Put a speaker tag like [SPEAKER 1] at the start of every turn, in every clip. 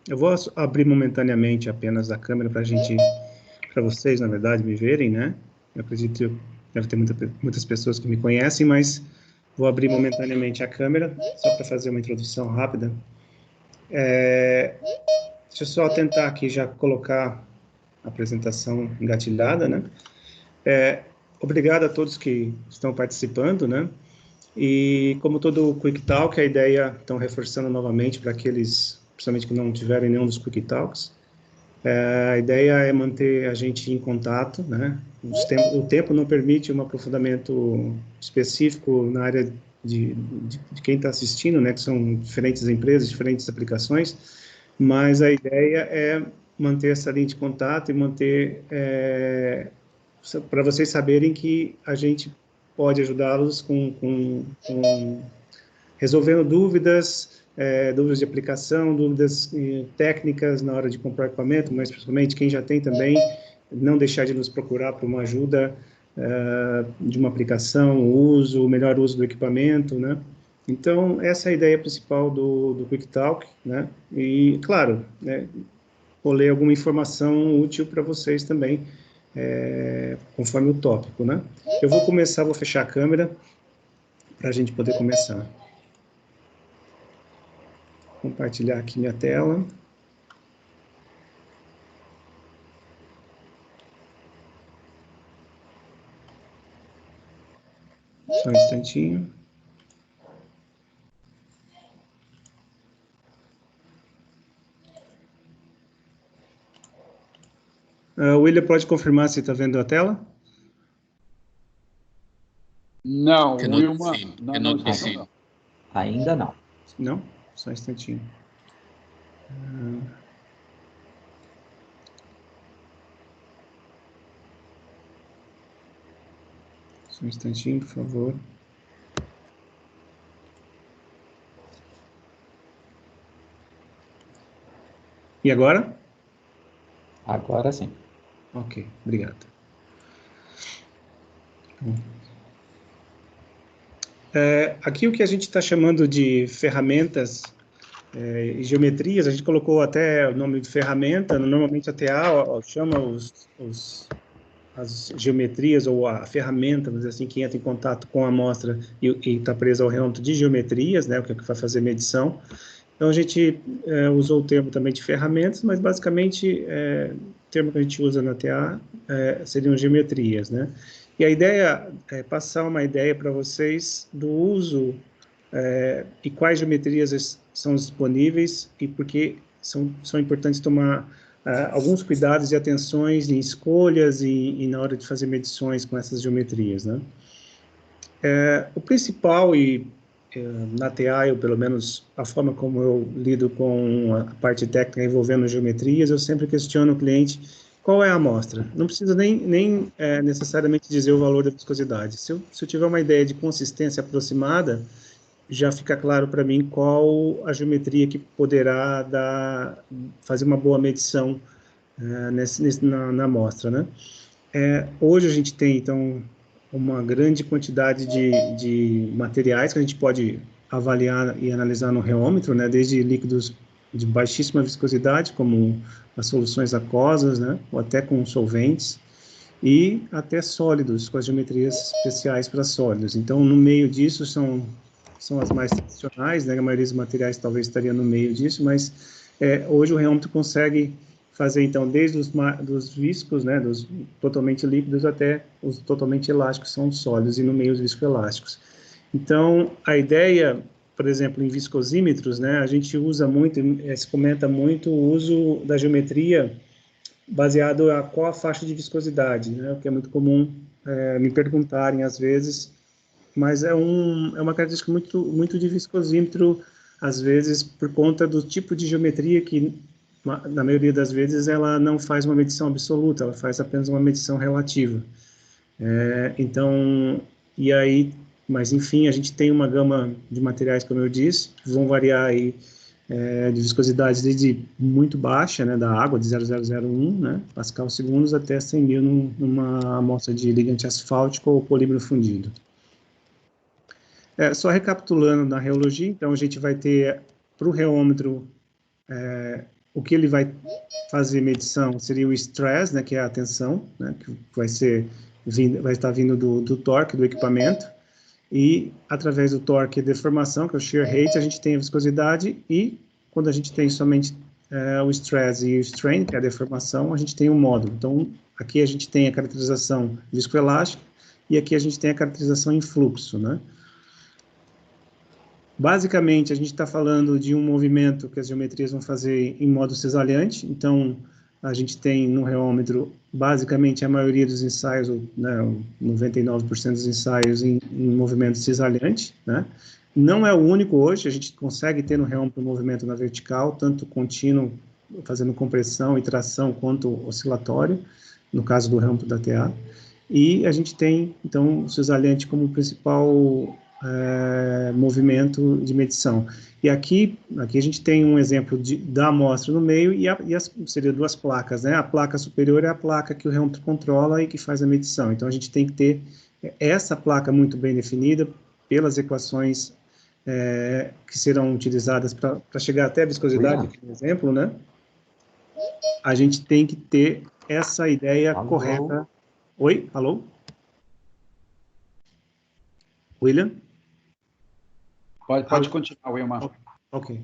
[SPEAKER 1] Eu vou abrir momentaneamente apenas a câmera para vocês, na verdade, me verem, né? Eu acredito que deve ter muitas pessoas que me conhecem, mas vou abrir momentaneamente a câmera, só para fazer uma introdução rápida. Deixa eu só tentar aqui já colocar a apresentação engatilhada, né? Obrigado a todos que estão participando, né? E como todo Quick Talk, a ideia, estão reforçando novamente para aqueles, principalmente que não tiverem nenhum dos Quick Talks, a ideia é manter a gente em contato, né? O tempo não permite um aprofundamento específico na área de quem está assistindo, né? Que são diferentes empresas, diferentes aplicações, mas a ideia é manter essa linha de contato e manter para vocês saberem que a gente pode ajudá-los com resolvendo dúvidas, dúvidas de aplicação, dúvidas técnicas na hora de comprar equipamento, mas principalmente quem já tem também, não deixar de nos procurar por uma ajuda de uma aplicação, o melhor uso do equipamento, né? Então, essa é a ideia principal do Quick Talk, né? E, claro, né, vou ler alguma informação útil para vocês também, conforme o tópico, né? Eu vou começar, vou fechar a câmera para a gente poder começar. Compartilhar aqui minha tela. Só um instantinho. O William pode confirmar se está vendo a tela?
[SPEAKER 2] Não,
[SPEAKER 3] Eu
[SPEAKER 2] Wilma,
[SPEAKER 3] não consigo.
[SPEAKER 4] Ainda não.
[SPEAKER 1] Não? Só um instantinho. Só um instantinho, por favor. E agora?
[SPEAKER 4] Agora sim.
[SPEAKER 1] Ok, obrigado. Aqui o que a gente está chamando de ferramentas e geometrias, a gente colocou até o nome de ferramenta, normalmente a TA chama as geometrias ou a ferramenta, vamos dizer assim, que entra em contato com a amostra e está presa ao reômetro de geometrias, né, o que vai fazer medição. Então, a gente usou o termo também de ferramentas, mas basicamente o termo que a gente usa na TA seriam geometrias, né? E a ideia é passar uma ideia para vocês do uso e quais geometrias são disponíveis e por que são importantes tomar alguns cuidados e atenções em escolhas e na hora de fazer medições com essas geometrias, né? O principal na TA, ou pelo menos a forma como eu lido com a parte técnica envolvendo geometrias, eu sempre questiono o cliente qual é a amostra. Não precisa nem necessariamente dizer o valor da viscosidade. Se eu tiver uma ideia de consistência aproximada, já fica claro para mim qual a geometria que poderá fazer uma boa medição na amostra, né? Hoje a gente tem, então, uma grande quantidade de materiais que a gente pode avaliar e analisar no reômetro, né? Desde líquidos de baixíssima viscosidade, como as soluções aquosas, né? Ou até com solventes, e até sólidos, com as geometrias especiais para sólidos. Então, no meio disso são as mais tradicionais, né? A maioria dos materiais talvez estaria no meio disso, mas hoje o reômetro consegue fazer, então, desde dos viscos, né, dos totalmente líquidos até os totalmente elásticos, são sólidos, e no meio os viscoelásticos. Então, a ideia, por exemplo, em viscosímetros, né, a gente usa muito, se comenta muito o uso da geometria baseado a qual a faixa de viscosidade, né, o que é muito comum me perguntarem às vezes, mas é uma característica muito de viscosímetro, às vezes, por conta do tipo de geometria que, na maioria das vezes, ela não faz uma medição absoluta, ela faz apenas uma medição relativa. Então, e aí, mas enfim, a gente tem uma gama de materiais, como eu disse, que vão variar aí de viscosidade desde muito baixa, né, da água, de 0,001, né, pascal segundos, até 100 mil numa amostra de ligante asfáltico ou polímero fundido. Só recapitulando na reologia, então a gente vai ter, para o reômetro, o que ele vai fazer medição seria o stress, né, que é a tensão, né, que vai estar vindo do torque do equipamento, e através do torque e deformação, que é o shear rate, a gente tem a viscosidade, e quando a gente tem somente o stress e o strain, que é a deformação, a gente tem o módulo. Então, aqui a gente tem a caracterização viscoelástica, e aqui a gente tem a caracterização em fluxo, né? Basicamente, a gente está falando de um movimento que as geometrias vão fazer em modo cisalhante. Então, a gente tem no reômetro, basicamente, a maioria dos ensaios, né, 99% dos ensaios em movimento cisalhante, né? Não é o único hoje, a gente consegue ter no reômetro um movimento na vertical, tanto contínuo, fazendo compressão e tração, quanto oscilatório, no caso do reômetro da TA. E a gente tem, então, o cisalhante como principal movimento de medição. E aqui a gente tem um exemplo da amostra no meio seria duas placas, né? A placa superior é a placa que o reômetro controla e que faz a medição. Então, a gente tem que ter essa placa muito bem definida pelas equações que serão utilizadas para chegar até a viscosidade, aqui no exemplo, né? A gente tem que ter essa ideia correta. Oi? Alô? William?
[SPEAKER 2] Pode continuar, Wilmar.
[SPEAKER 1] Ok.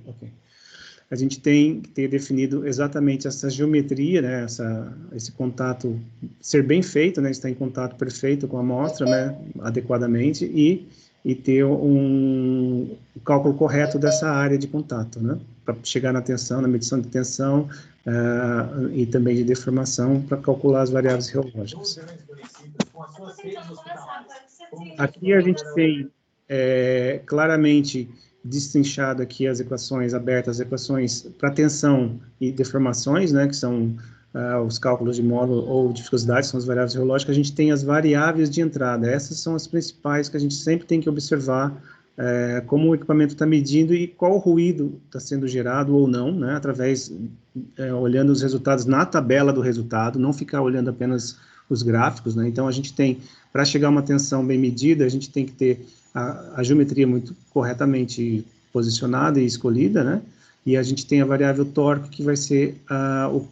[SPEAKER 1] A gente tem que ter definido exatamente essa geometria, né, esse contato ser bem feito, né, estar em contato perfeito com a amostra, né, adequadamente, e ter o cálculo correto dessa área de contato, né, para chegar na tensão, na medição de tensão e também de deformação, para calcular as variáveis reológicas. Aqui a gente tem claramente destrinchado aqui as equações abertas, as equações para tensão e deformações, né, que são os cálculos de módulo ou de viscosidade, são as variáveis reológicas. A gente tem as variáveis de entrada, essas são as principais que a gente sempre tem que observar como o equipamento está medindo e qual ruído está sendo gerado ou não, né, através, olhando os resultados na tabela do resultado, não ficar olhando apenas os gráficos, né. Então a gente tem, para chegar a uma tensão bem medida, a gente tem que ter a geometria muito corretamente posicionada e escolhida, né? E a gente tem a variável torque, que vai ser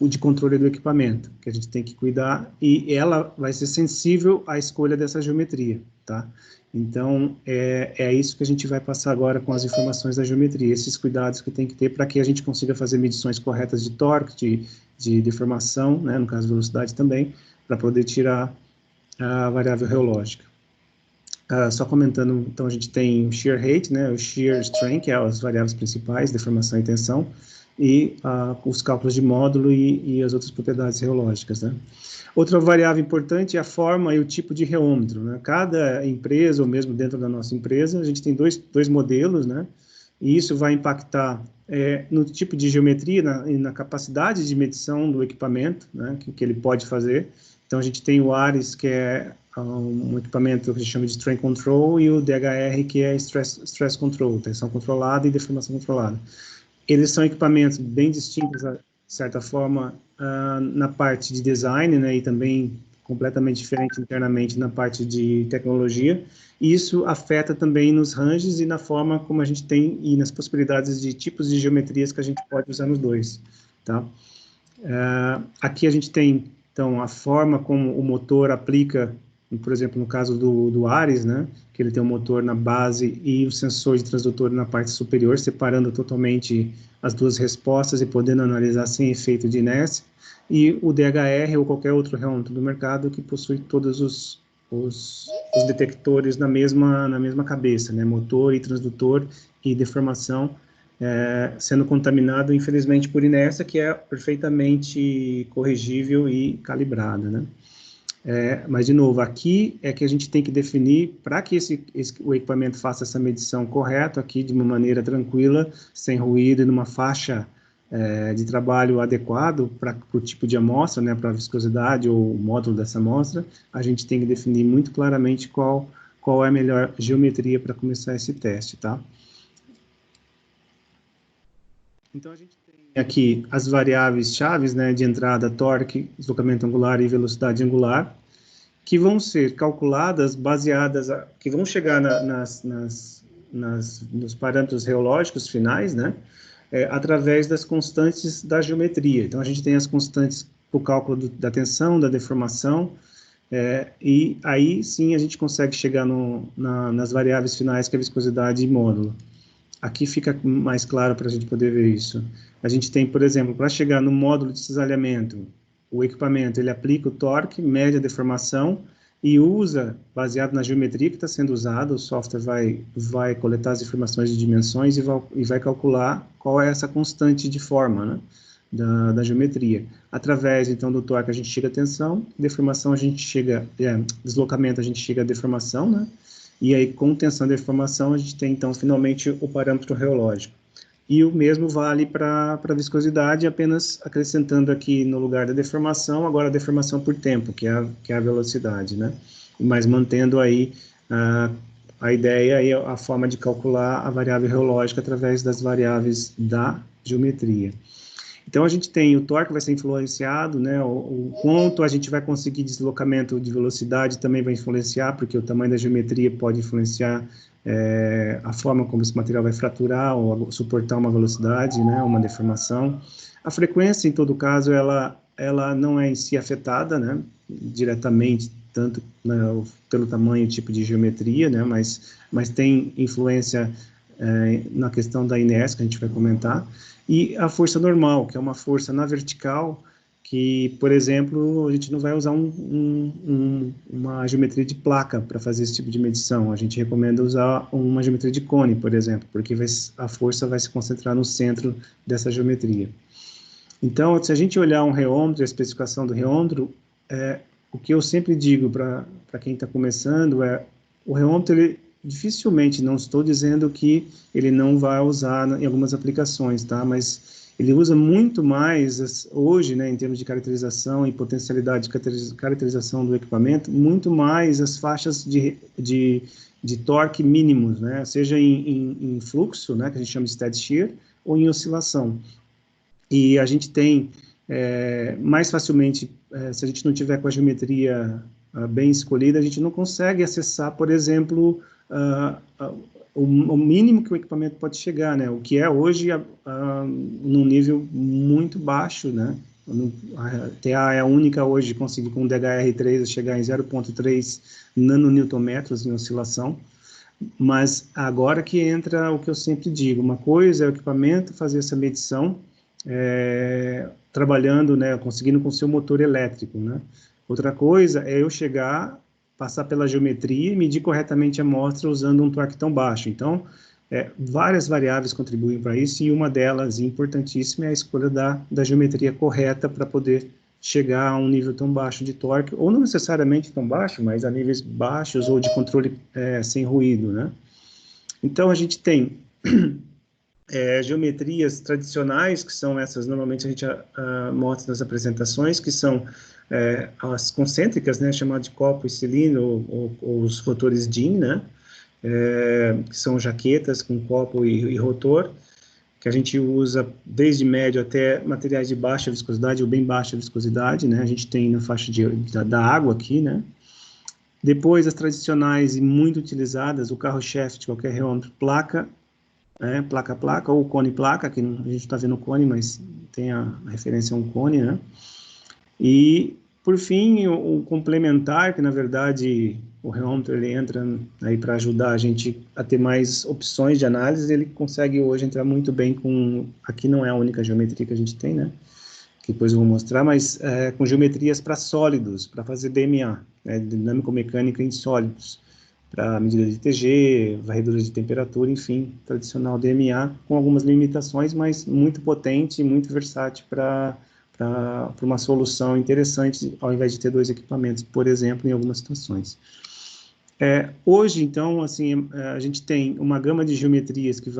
[SPEAKER 1] o de controle do equipamento, que a gente tem que cuidar, e ela vai ser sensível à escolha dessa geometria, tá? Então, é isso que a gente vai passar agora com as informações da geometria, esses cuidados que tem que ter para que a gente consiga fazer medições corretas de torque, de deformação, né? No caso, velocidade também, para poder tirar a variável reológica. Só comentando, então a gente tem o shear rate, né, o shear strain, que é as variáveis principais, deformação e tensão, e os cálculos de módulo e as outras propriedades reológicas, né. Outra variável importante é a forma e o tipo de reômetro, né. Cada empresa, ou mesmo dentro da nossa empresa, a gente tem dois modelos, né, e isso vai impactar no tipo de geometria e na capacidade de medição do equipamento, né, que ele pode fazer. Então, a gente tem o ARES, que é um equipamento que a gente chama de Strain Control, e o DHR, que é Stress Control, tensão controlada e deformação controlada. Eles são equipamentos bem distintos, de certa forma, na parte de design, né, e também completamente diferente internamente na parte de tecnologia, e isso afeta também nos ranges e na forma como a gente tem, e nas possibilidades de tipos de geometrias que a gente pode usar nos dois, tá? Aqui a gente tem, então, a forma como o motor aplica, por exemplo, no caso do ARES, né, que ele tem um motor na base e o sensor de transdutor na parte superior, separando totalmente as duas respostas e podendo analisar sem efeito de inércia, e o DHR ou qualquer outro reômetro do mercado que possui todos os detectores na mesma cabeça, né, motor e transdutor e deformação, sendo contaminado, infelizmente, por inércia, que é perfeitamente corrigível e calibrada, né. Mas, de novo, aqui é que a gente tem que definir, para que o equipamento faça essa medição correta, aqui de uma maneira tranquila, sem ruído e numa faixa de trabalho adequado para o tipo de amostra, né, para a viscosidade ou o módulo dessa amostra, a gente tem que definir muito claramente qual é a melhor geometria para começar esse teste, tá? Então, a gente tem aqui as variáveis chaves, né, de entrada, torque, deslocamento angular e velocidade angular, que vão ser calculadas baseadas, que vão chegar nos parâmetros reológicos finais, né, através das constantes da geometria. Então, a gente tem as constantes para o cálculo da tensão, da deformação, e aí sim a gente consegue chegar nas variáveis finais, que é a viscosidade e módulo. Aqui fica mais claro para a gente poder ver isso. A gente tem, por exemplo, para chegar no módulo de cisalhamento, o equipamento ele aplica o torque, mede a deformação e usa, baseado na geometria que está sendo usada, o software vai coletar as informações de dimensões e vai calcular qual é essa constante de forma, né, da geometria. Através, então, do torque a gente chega a tensão, deformação a gente chega, deslocamento a gente chega a deformação, né, e aí com tensão e deformação a gente tem, então, finalmente o parâmetro reológico. E o mesmo vale para a viscosidade, apenas acrescentando aqui no lugar da deformação, agora a deformação por tempo, que é a velocidade, né? Mas mantendo aí a ideia e a forma de calcular a variável reológica através das variáveis da geometria. Então, a gente tem o torque vai ser influenciado, né? O quanto a gente vai conseguir deslocamento de velocidade também vai influenciar, porque o tamanho da geometria pode influenciar a forma como esse material vai fraturar ou suportar uma velocidade, né? Uma deformação. A frequência, em todo caso, ela não é em si afetada, né? Diretamente, tanto pelo tamanho e tipo de geometria, né? Mas tem influência na questão da inércia, que a gente vai comentar. E a força normal, que é uma força na vertical, que, por exemplo, a gente não vai usar uma geometria de placa para fazer esse tipo de medição. A gente recomenda usar uma geometria de cone, por exemplo, porque a força vai se concentrar no centro dessa geometria. Então, se a gente olhar um reômetro, a especificação do reômetro, o que eu sempre digo para quem está começando o reômetro, ele dificilmente, não estou dizendo que ele não vai usar em algumas aplicações, tá? Mas ele usa muito mais, hoje, né, em termos de caracterização e potencialidade de caracterização do equipamento, muito mais as faixas de torque mínimos, né? Seja em fluxo, né, que a gente chama de steady shear, ou em oscilação. E a gente tem mais facilmente, se a gente não tiver com a geometria bem escolhida, a gente não consegue acessar, por exemplo, o mínimo que o equipamento pode chegar, né? O que é hoje num nível muito baixo, né? A TA é a única hoje de conseguir com o DHR3 chegar em 0,3 nanonewton-metros em oscilação, mas agora que entra o que eu sempre digo, uma coisa é o equipamento fazer essa medição, trabalhando, né, conseguindo com seu motor elétrico, né? Outra coisa é eu chegar, passar pela geometria e medir corretamente a amostra usando um torque tão baixo. Então, várias variáveis contribuem para isso, e uma delas, importantíssima, é a escolha da geometria correta para poder chegar a um nível tão baixo de torque, ou não necessariamente tão baixo, mas a níveis baixos ou de controle sem ruído, né? Então, a gente tem geometrias tradicionais, que são essas, normalmente a gente mostra nas apresentações, que são as concêntricas, né, chamadas de copo e cilindro, ou os rotores DIN, né, que são jaquetas com copo e rotor, que a gente usa desde médio até materiais de baixa viscosidade ou bem baixa viscosidade, né, a gente tem na faixa da água aqui, né. Depois, as tradicionais e muito utilizadas, o carro-chefe de qualquer reômetro, placa, placa-placa, ou cone-placa, que a gente está vendo o cone, mas tem a referência a um cone, né? E, por fim, o complementar, que na verdade o reômetro ele entra aí para ajudar a gente a ter mais opções de análise, ele consegue hoje entrar muito bem com, aqui não é a única geometria que a gente tem, né? Que depois eu vou mostrar, mas com geometrias para sólidos, para fazer DMA, dinâmico-mecânica em sólidos, para medida de TG, varredura de temperatura, enfim, tradicional DMA, com algumas limitações, mas muito potente e muito versátil para uma solução interessante, ao invés de ter dois equipamentos, por exemplo, em algumas situações. Hoje, então, assim, a gente tem uma gama de geometrias que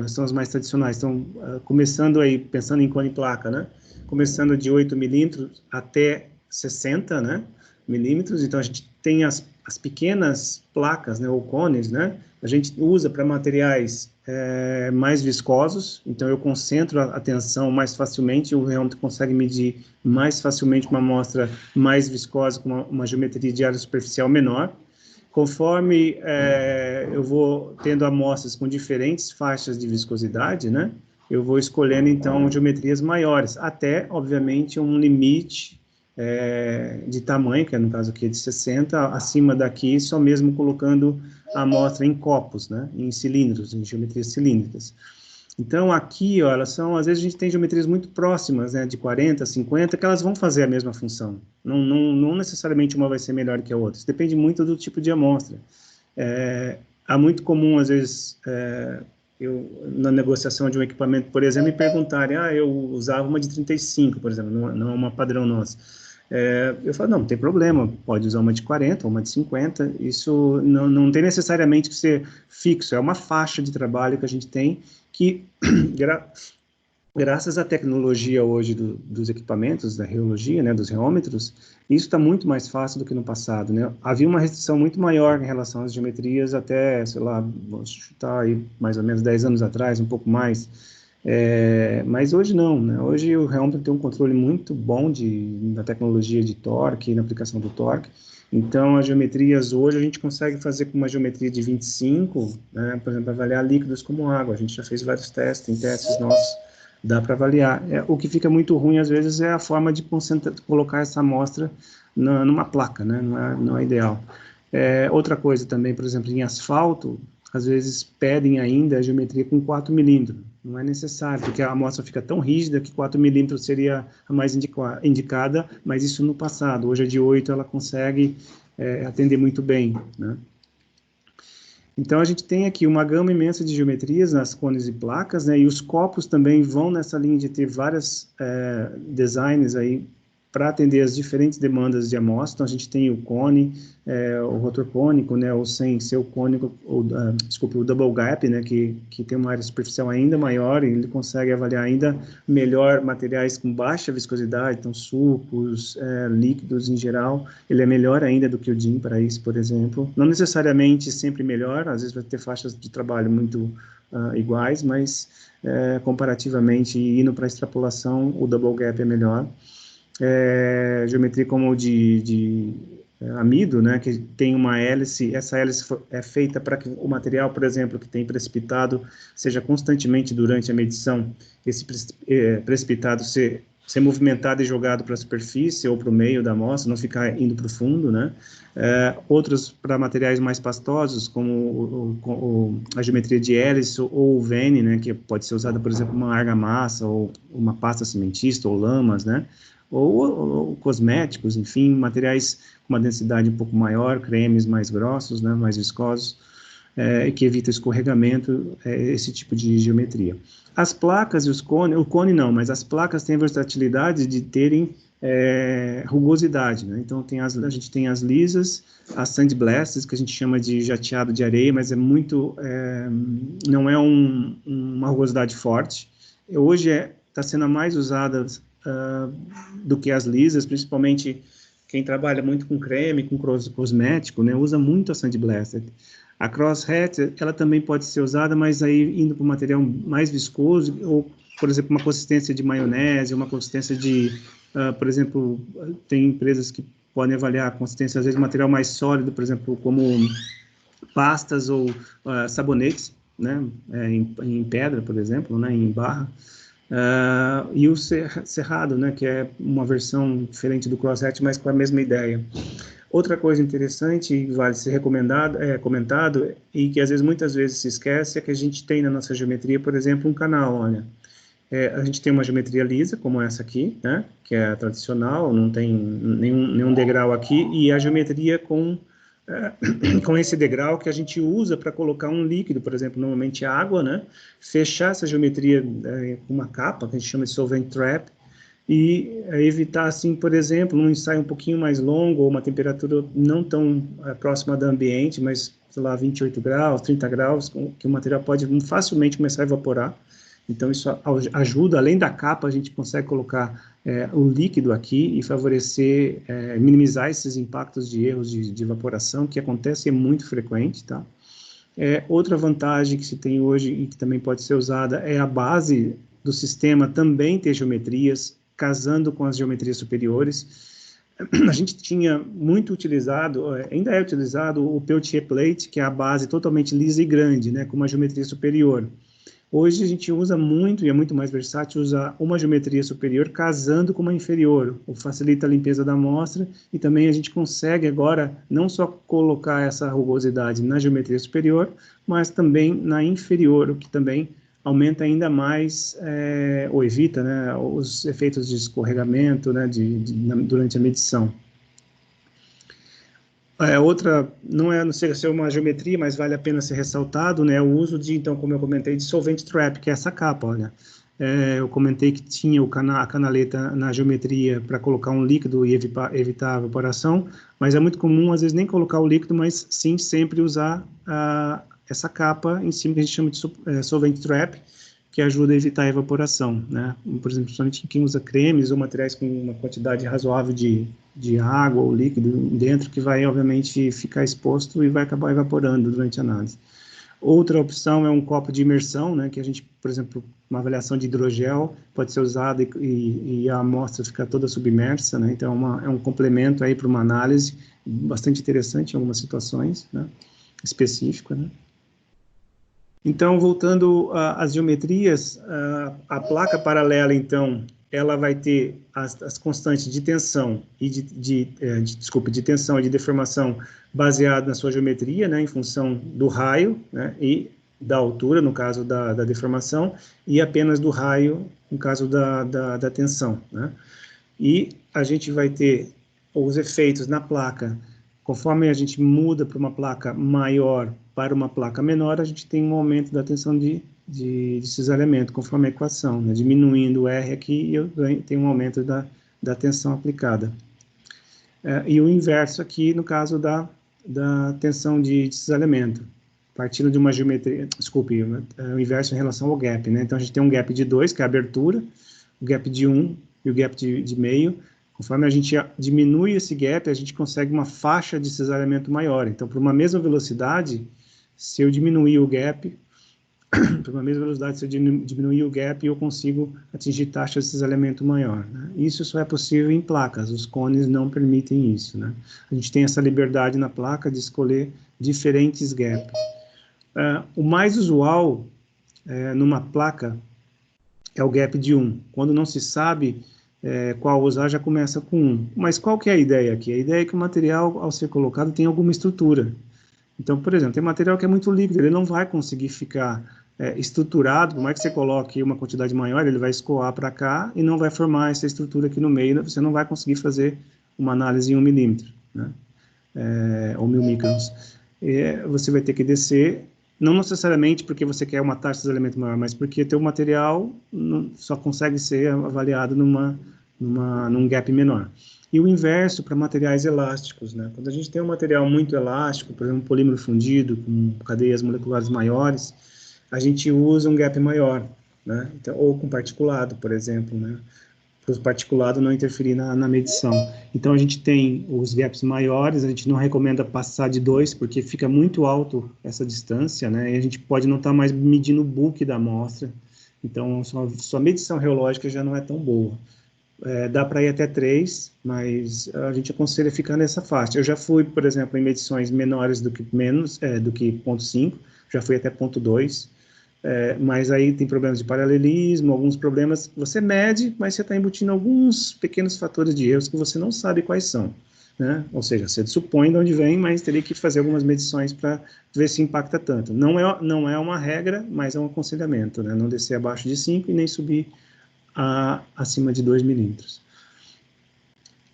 [SPEAKER 1] são as mais tradicionais, então, começando aí, pensando em cone placa, né? Começando de 8 milímetros até 60, né, milímetros, então a gente tem as pequenas placas, né, ou cones, né, a gente usa para materiais mais viscosos, então eu concentro a tensão mais facilmente, o reômetro consegue medir mais facilmente uma amostra mais viscosa, com uma geometria de área superficial menor. Conforme eu vou tendo amostras com diferentes faixas de viscosidade, né, eu vou escolhendo, então, geometrias maiores, até, obviamente, um limite de tamanho, que no caso aqui é de 60, acima daqui, só mesmo colocando a amostra em copos, né, em cilindros, em geometrias cilíndricas. Então, aqui, ó, elas são, às vezes a gente tem geometrias muito próximas, né, de 40, 50, que elas vão fazer a mesma função. Não necessariamente uma vai ser melhor que a outra, isso depende muito do tipo de amostra. Há muito comum, às vezes, na negociação de um equipamento, por exemplo, me perguntarem, eu usava uma de 35, por exemplo, não é uma padrão nossa. Eu falo, não tem problema, pode usar uma de 40 ou uma de 50, isso não tem necessariamente que ser fixo, é uma faixa de trabalho que a gente tem que, graças à tecnologia hoje dos equipamentos, da reologia, né, dos reômetros, isso está muito mais fácil do que no passado, né? Havia uma restrição muito maior em relação às geometrias até, sei lá, vou chutar aí mais ou menos 10 anos atrás, um pouco mais, mas hoje não, né? Hoje o reômetro tem um controle muito bom da tecnologia de torque, na aplicação do torque. Então, as geometrias hoje a gente consegue fazer com uma geometria de 25, né, por exemplo, avaliar líquidos como água. A gente já fez vários testes, tem testes nossos, dá para avaliar. O que fica muito ruim, às vezes, é a forma de colocar essa amostra numa placa, né, não é ideal. Outra coisa também, por exemplo, em asfalto, às vezes pedem ainda a geometria com 4 milímetros. Não é necessário, porque a amostra fica tão rígida que 4 milímetros seria a mais indicada, mas isso no passado. Hoje a de 8 ela consegue atender muito bem, né? Então a gente tem aqui uma gama imensa de geometrias nas cones e placas, né? E os copos também vão nessa linha de ter várias designs aí para atender as diferentes demandas de amostra. Então, a gente tem o cone, o rotor cônico, né, ou sem ser o cônico, desculpa, o double gap, né, que tem uma área superficial ainda maior, e ele consegue avaliar ainda melhor materiais com baixa viscosidade, então sucos, líquidos em geral, ele é melhor ainda do que o DIN para isso, por exemplo. Não necessariamente sempre melhor, às vezes vai ter faixas de trabalho muito iguais, mas comparativamente, indo para a extrapolação, o double gap é melhor. Geometria como de amido, né, que tem uma hélice, essa hélice é feita para que o material, por exemplo, que tem precipitado, seja constantemente durante a medição, esse precipitado ser movimentado e jogado para a superfície ou para o meio da amostra, não ficar indo para o fundo, né? Outros para materiais mais pastosos, como a geometria de hélice ou o vene, né, que pode ser usada, por exemplo, uma argamassa ou uma pasta cimentista ou lamas, né? Ou cosméticos, enfim, materiais com uma densidade um pouco maior, cremes mais grossos, né, mais viscosos, que evita escorregamento, esse tipo de geometria. As placas e os cones, o cone não, mas as placas têm a versatilidade de terem rugosidade, né? Então a gente tem as lisas, as sandblasts, que a gente chama de jateado de areia, mas não é uma rugosidade forte. Hoje está sendo a mais usada do que as lisas, principalmente quem trabalha muito com creme, com cosmético, né, usa muito a sandblasted. A crosshead, ela também pode ser usada, mas aí indo para um material mais viscoso, ou, por exemplo, uma consistência de maionese, uma consistência de, por exemplo, tem empresas que podem avaliar a consistência, às vezes, de material mais sólido, por exemplo, como pastas ou sabonetes, né, em pedra, por exemplo, né, em barra. E o cerrado, né, que é uma versão diferente do crosshatch, mas com a mesma ideia. Outra coisa interessante e vale ser comentado, e que às vezes, muitas vezes se esquece, é que a gente tem na nossa geometria, por exemplo, um canal, olha. A gente tem uma geometria lisa, como essa aqui, né, que é a tradicional, não tem nenhum degrau aqui, e a geometria com esse degrau que a gente usa para colocar um líquido, por exemplo, normalmente água, né? Fechar essa geometria com uma capa, que a gente chama de solvent trap, e evitar, assim, por exemplo, um ensaio um pouquinho mais longo, ou uma temperatura não tão próxima do ambiente, mas, sei lá, 28 graus, 30 graus, que o material pode facilmente começar a evaporar. Então, isso ajuda, além da capa, a gente consegue colocar o líquido aqui e favorecer, minimizar esses impactos de erros de evaporação, que acontece é muito frequente, tá? Outra vantagem que se tem hoje e que também pode ser usada é a base do sistema também ter geometrias, casando com as geometrias superiores. A gente tinha muito utilizado, ainda é utilizado, o Peltier Plate, que é a base totalmente lisa e grande, né, com uma geometria superior. Hoje a gente usa muito, e é muito mais versátil, usar uma geometria superior casando com uma inferior, o que facilita a limpeza da amostra, e também a gente consegue agora não só colocar essa rugosidade na geometria superior, mas também na inferior, o que também aumenta ainda mais, ou evita, né, os efeitos de escorregamento, né, durante a medição. Outra, não chega a ser uma geometria, mas vale a pena ser ressaltado, né, o uso de, então, como eu comentei, de solvent trap, que é essa capa, olha. Eu comentei que tinha a canaleta na geometria para colocar um líquido e evitar a evaporação, mas é muito comum, às vezes, nem colocar o líquido, mas sim sempre usar essa capa em cima, que a gente chama de solvent trap, que ajuda a evitar a evaporação, né? Por exemplo, principalmente quem usa cremes ou materiais com uma quantidade razoável de água ou líquido dentro, que vai, obviamente, ficar exposto e vai acabar evaporando durante a análise. Outra opção é um copo de imersão, né, que a gente, por exemplo, uma avaliação de hidrogel pode ser usada e a amostra fica toda submersa, né, então é um complemento aí para uma análise bastante interessante em algumas situações, né, específica, né. Então, voltando às geometrias, a placa paralela, então, ela vai ter as constantes de tensão e de tensão e de deformação baseado na sua geometria, né, em função do raio, né, e da altura, no caso da deformação, e apenas do raio, no caso da tensão, né. E a gente vai ter os efeitos na placa, conforme a gente muda para uma placa maior para uma placa menor, a gente tem um aumento da tensão de cisalhamento, conforme a equação, né? Diminuindo o R aqui, eu tenho um aumento da tensão aplicada. E o inverso aqui, no caso da tensão de cisalhamento, partindo de uma geometria, desculpe, o inverso em relação ao gap, né? Então, a gente tem um gap de 2, que é a abertura, o gap de 1 e o gap de meio. Conforme a gente diminui esse gap, a gente consegue uma faixa de cisalhamento maior. Então, por uma mesma velocidade, se eu diminuir o gap, eu consigo atingir taxa de cisalhamento maior, né? Isso só é possível em placas, os cones não permitem isso, né? A gente tem essa liberdade na placa de escolher diferentes gaps. O mais usual numa placa é o gap de 1. Quando não se sabe qual usar, já começa com 1. Mas qual que é a ideia aqui? A ideia é que o material, ao ser colocado, tem alguma estrutura. Então, por exemplo, tem material que é muito líquido, ele não vai conseguir ficar estruturado, por mais que você coloque uma quantidade maior, ele vai escoar para cá e não vai formar essa estrutura aqui no meio, você não vai conseguir fazer uma análise em 1 milímetro, né? Ou 1000 microns. Você vai ter que descer, não necessariamente porque você quer uma taxa de cisalhamento maior, mas porque teu material só consegue ser avaliado num gap menor. E o inverso para materiais elásticos, né? Quando a gente tem um material muito elástico, por exemplo, um polímero fundido, com cadeias moleculares maiores, a gente usa um gap maior, né? Então, ou com particulado, por exemplo, né? Para o particulado não interferir na medição. Então, a gente tem os gaps maiores, a gente não recomenda passar de 2, porque fica muito alto essa distância, né? E a gente pode não estar mais medindo o bulk da amostra. Então, sua medição reológica já não é tão boa. Dá para ir até 3, mas a gente aconselha ficar nessa faixa. Eu já fui, por exemplo, em medições menores do que 0,5, já fui até 0,2, mas aí tem problemas de paralelismo, alguns problemas, você mede, mas você está embutindo alguns pequenos fatores de erros que você não sabe quais são, né? Ou seja, você supõe de onde vem, mas teria que fazer algumas medições para ver se impacta tanto. Não é uma regra, mas é um aconselhamento, né? Não descer abaixo de 5 e nem subir acima de 2 milímetros.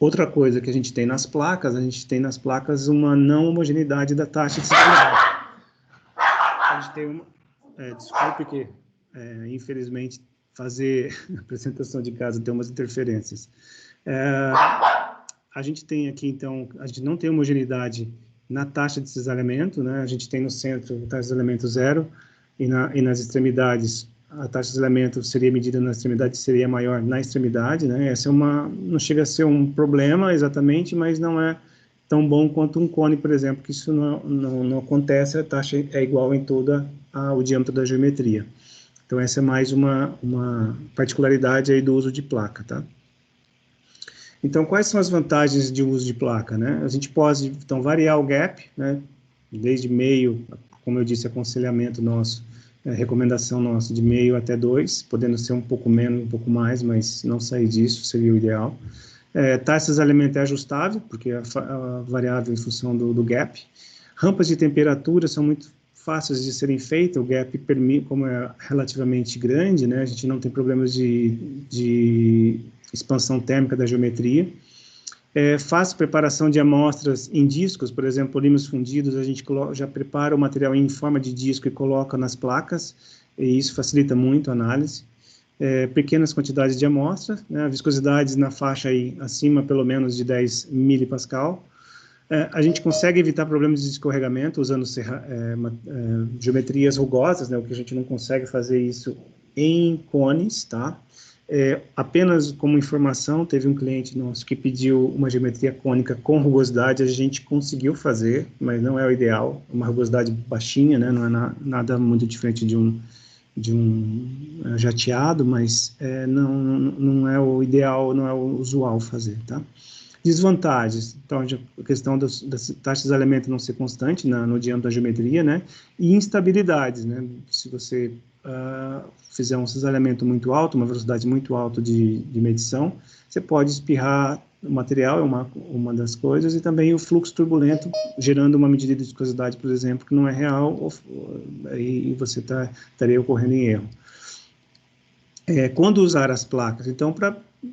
[SPEAKER 1] Outra coisa que a gente tem nas placas uma não homogeneidade da taxa de cisalhamento. A gente tem desculpe que, infelizmente, fazer apresentação de casa tem umas interferências. A gente tem aqui, então, a gente não tem homogeneidade na taxa de cisalhamento, né? A gente tem no centro a taxa de cisalhamento 0 e nas extremidades a taxa de cisalhamento seria medida na extremidade, seria maior na extremidade, né? Essa não chega a ser um problema exatamente, mas não é tão bom quanto um cone, por exemplo, que isso não acontece, a taxa é igual em todo o diâmetro da geometria. Então, essa é mais uma particularidade aí do uso de placa, tá? Então, quais são as vantagens de uso de placa, né? A gente pode, então, variar o gap, né? Desde meio, como eu disse, aconselhamento nosso, recomendação nossa de meio até 2, podendo ser um pouco menos, um pouco mais, mas não sair disso seria o ideal. Taxas alimentares ajustável, porque a variável em função do gap. Rampas de temperatura são muito fáceis de serem feitas, o gap, como é relativamente grande, né, a gente não tem problemas de expansão térmica da geometria. Fácil preparação de amostras em discos, por exemplo, polímeros fundidos, a gente já prepara o material em forma de disco e coloca nas placas, e isso facilita muito a análise. Pequenas quantidades de amostra, né, viscosidades na faixa aí, acima pelo menos de 10 milipascal. A gente consegue evitar problemas de escorregamento usando geometrias rugosas, né, o que a gente não consegue fazer isso em cones, tá? Apenas como informação, teve um cliente nosso que pediu uma geometria cônica com rugosidade, a gente conseguiu fazer, mas não é o ideal, uma rugosidade baixinha, né, não é nada muito diferente de um jateado, mas não é o ideal, não é o usual fazer, tá? Desvantagens, então, a questão das taxas de alinhamento não ser constante no diâmetro da geometria, né, e instabilidades, né, se você fizer um cisalhamento muito alto, uma velocidade muito alta de medição, você pode espirrar o material, é uma das coisas, e também o fluxo turbulento, gerando uma medida de viscosidade, por exemplo, que não é real, aí você estaria ocorrendo em erro. Quando usar as placas? Então,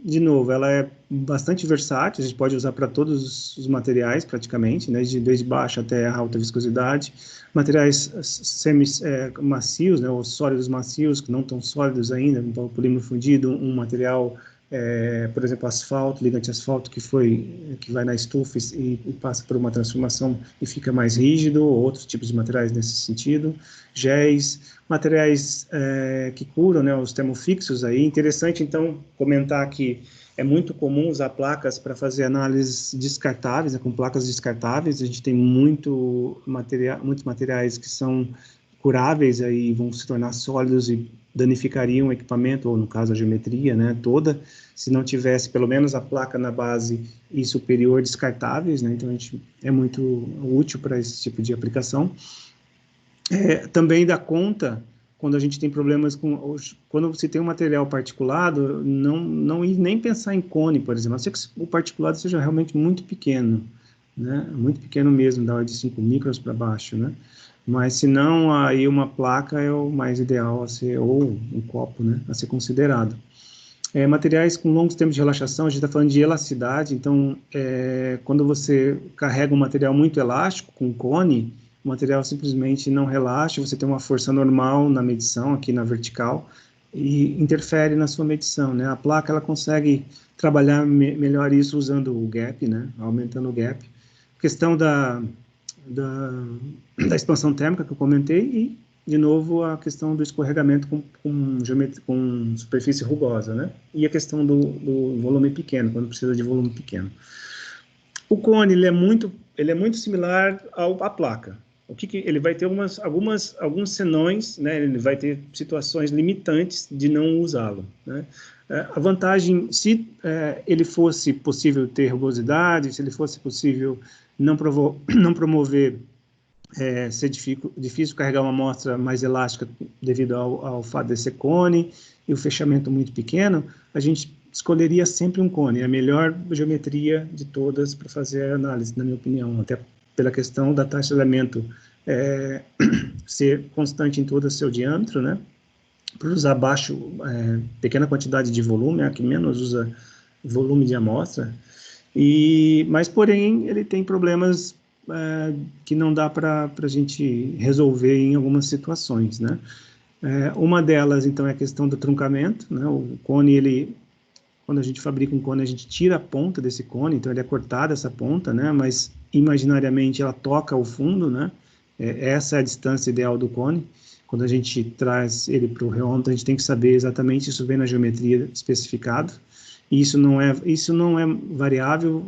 [SPEAKER 1] de novo, ela é bastante versátil, a gente pode usar para todos os materiais, praticamente, né, desde baixa até a alta viscosidade. Materiais macios, né, ou sólidos macios, que não estão sólidos ainda, um polímero fundido, um material, por exemplo, asfalto, ligante asfalto, que vai na estufa e passa por uma transformação e fica mais rígido, ou outros tipos de materiais nesse sentido. Géis, materiais que curam, né, os termofixos aí. Interessante, então, comentar que é muito comum usar placas para fazer análises descartáveis, né, com placas descartáveis. A gente tem muitos materiais que são curáveis, aí vão se tornar sólidos e danificariam o equipamento, ou no caso a geometria, né, toda, se não tivesse pelo menos a placa na base e superior descartáveis, né, então a gente é muito útil para esse tipo de aplicação. Também dá conta, quando a gente tem problemas quando você tem um material particulado, não ir nem pensar em cone, por exemplo, a não ser que o particulado seja realmente muito pequeno, né, muito pequeno mesmo, da ordem de 5 microns para baixo, né, mas se não, aí uma placa é o mais ideal a ser, ou um copo, né, a ser considerado. Materiais com longos tempos de relaxação, a gente está falando de elasticidade, então, quando você carrega um material muito elástico, com cone, o material simplesmente não relaxa, você tem uma força normal na medição, aqui na vertical, e interfere na sua medição, né? A placa, ela consegue trabalhar melhor isso usando o gap, né? Aumentando o gap. Questão da expansão térmica que eu comentei e, de novo, a questão do escorregamento com superfície rugosa, né? E a questão do volume pequeno, quando precisa de volume pequeno. O cone, ele é muito similar à placa. Ele vai ter alguns senões, né? Ele vai ter situações limitantes de não usá-lo, né? A vantagem, se ele fosse possível ter rugosidade, se ele fosse possível não promover ser difícil carregar uma amostra mais elástica devido ao fato de ser cone e o fechamento muito pequeno, a gente escolheria sempre um cone, é a melhor geometria de todas para fazer a análise, na minha opinião, até pela questão da taxa de alinhamento ser constante em todo o seu diâmetro, né? Por usar pequena quantidade de volume, a que menos usa volume de amostra, mas porém ele tem problemas que não dá para a gente resolver em algumas situações, né? Uma delas, então, é a questão do truncamento, né? O cone, quando a gente fabrica um cone, a gente tira a ponta desse cone, então ele é cortada essa ponta, né? Mas imaginariamente ela toca o fundo, né? Essa é a distância ideal do cone. Quando a gente traz ele para o reômetro, a gente tem que saber exatamente, isso vem na geometria especificado. E isso não é variável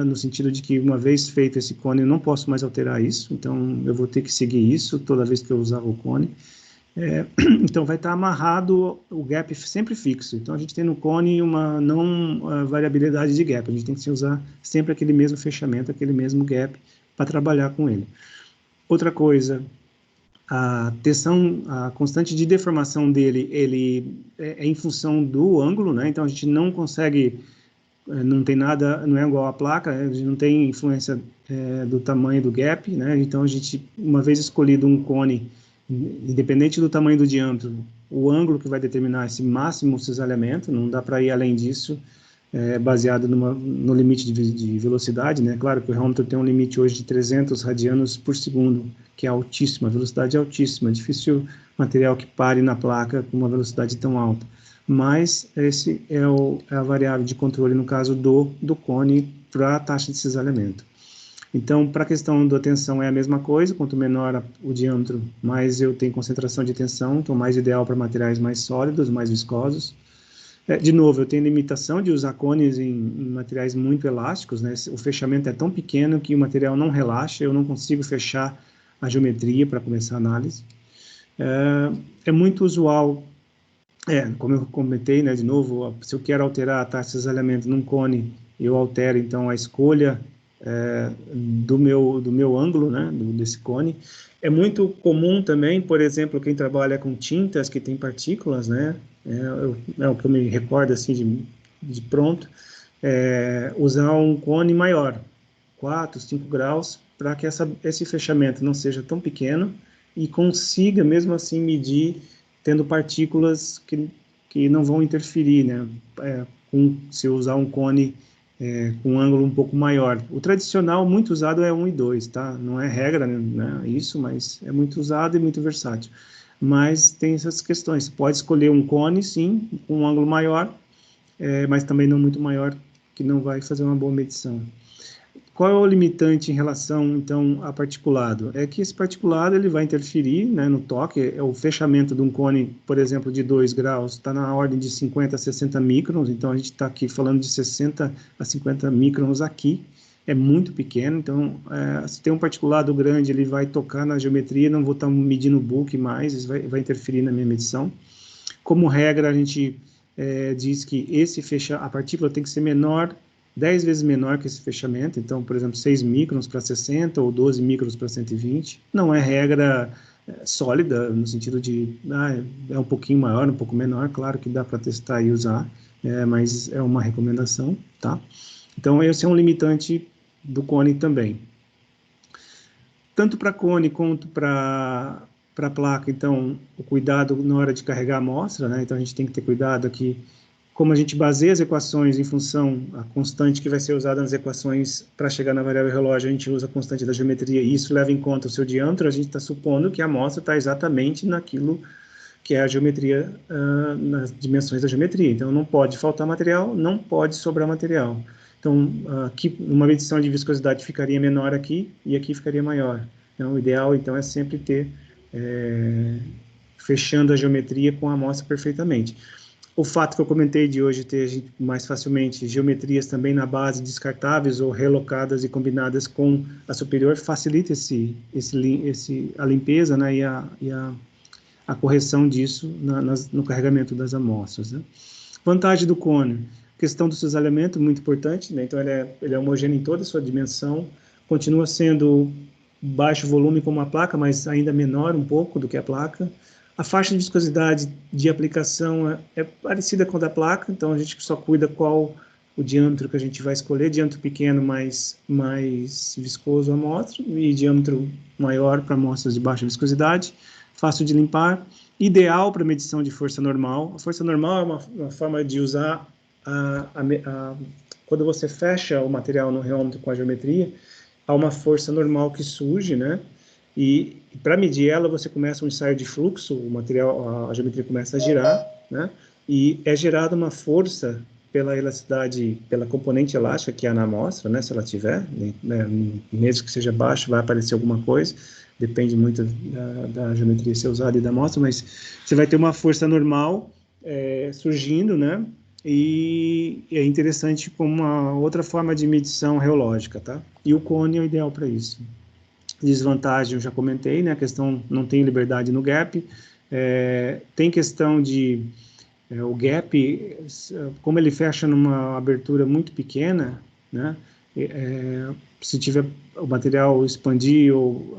[SPEAKER 1] no sentido de que, uma vez feito esse cone, eu não posso mais alterar isso, então eu vou ter que seguir isso toda vez que eu usar o cone. Então vai estar amarrado o gap sempre fixo, então a gente tem no cone uma variabilidade de gap, a gente tem que usar sempre aquele mesmo fechamento, aquele mesmo gap para trabalhar com ele. Outra coisa, a tensão, a constante de deformação dele, ele é em função do ângulo, né? Então a gente não consegue, não tem nada, não é igual à placa, a gente não tem influência do tamanho do gap, né? Então a gente, uma vez escolhido um cone, independente do tamanho do diâmetro, o ângulo que vai determinar esse máximo cisalhamento, não dá para ir além disso, baseado no limite de velocidade, né? Claro que o rêometro tem um limite hoje de 300 radianos por segundo, que é altíssima, a velocidade é altíssima, é difícil material que pare na placa com uma velocidade tão alta. Mas esse é a variável de controle, no caso do cone, para a taxa de cisalhamento. Então, para a questão da tensão é a mesma coisa, quanto menor o diâmetro, mais eu tenho concentração de tensão, então mais ideal para materiais mais sólidos, mais viscosos. De novo, eu tenho limitação de usar cones em materiais muito elásticos, né? O fechamento é tão pequeno que o material não relaxa, eu não consigo fechar a geometria para começar a análise. É muito usual, como eu comentei, né, de novo, se eu quero alterar a taxa de cisalhamento num cone, eu altero, então, a escolha do meu ângulo, né, desse cone. É muito comum também, por exemplo, quem trabalha com tintas que tem partículas, né, é o que eu me recordo, assim, de pronto, usar um cone maior, 4, 5 graus, para que esse fechamento não seja tão pequeno e consiga, mesmo assim, medir tendo partículas que não vão interferir, né, se eu usar um cone com um ângulo um pouco maior. O tradicional, muito usado, é 1 e 2, tá? Não é regra, né, isso, mas é muito usado e muito versátil. Mas tem essas questões. Você pode escolher um cone, sim, com um ângulo maior, mas também não muito maior, que não vai fazer uma boa medição. Qual é o limitante em relação, então, a particulado? É que esse particulado ele vai interferir, né, no toque. O fechamento de um cone, por exemplo, de 2 graus, está na ordem de 50 a 60 microns, então a gente está aqui falando de 60 a 50 microns aqui, é muito pequeno, então, se tem um particulado grande, ele vai tocar na geometria, não vou estar medindo o bulk mais, isso vai interferir na minha medição. Como regra, a gente diz que a partícula tem que ser menor, 10 vezes menor que esse fechamento, então, por exemplo, 6 microns para 60 ou 12 microns para 120, não é regra sólida, no sentido de, é um pouquinho maior, um pouco menor, claro que dá para testar e usar, mas é uma recomendação, tá? Então, esse é um limitante do cone também. Tanto para cone quanto para placa, então, o cuidado na hora de carregar a amostra, né? Então, a gente tem que ter cuidado aqui, como a gente baseia as equações em função a constante que vai ser usada nas equações para chegar na variável relógio, a gente usa a constante da geometria, e isso leva em conta o seu diâmetro, a gente está supondo que a amostra está exatamente naquilo que é a geometria, nas dimensões da geometria. Então, não pode faltar material, não pode sobrar material. Então, aqui, uma medição de viscosidade ficaria menor aqui, e aqui ficaria maior. Então, o ideal, então, é sempre ter, fechando a geometria com a amostra perfeitamente. O fato que eu comentei de hoje ter mais facilmente geometrias também na base descartáveis ou relocadas e combinadas com a superior facilita a limpeza, né, e a correção disso no carregamento das amostras, né. Vantagem do cone, questão do cisalhamento, muito importante, né, então ele é homogêneo em toda a sua dimensão, continua sendo baixo volume como a placa, mas ainda menor um pouco do que a placa. A faixa de viscosidade de aplicação é parecida com a da placa, então a gente só cuida qual o diâmetro que a gente vai escolher, diâmetro pequeno mais viscoso a amostra, e diâmetro maior para amostras de baixa viscosidade, fácil de limpar, ideal para medição de força normal. A força normal é uma forma de usar quando você fecha o material no rêometro com a geometria, há uma força normal que surge, né? E para medir ela, você começa um ensaio de fluxo, o material, a geometria começa a girar, né? E é gerada uma força pela elasticidade, pela componente elástica que há na amostra, né? Se ela tiver, né? Mesmo que seja baixo, vai aparecer alguma coisa, depende muito da geometria ser usada e da amostra, mas você vai ter uma força normal surgindo, né? E é interessante como uma outra forma de medição reológica, tá? E o cone é o ideal para isso. Desvantagem, eu já comentei, né? A questão não tem liberdade no gap. Tem questão de o gap, como ele fecha numa abertura muito pequena, né? se tiver o material expandir ou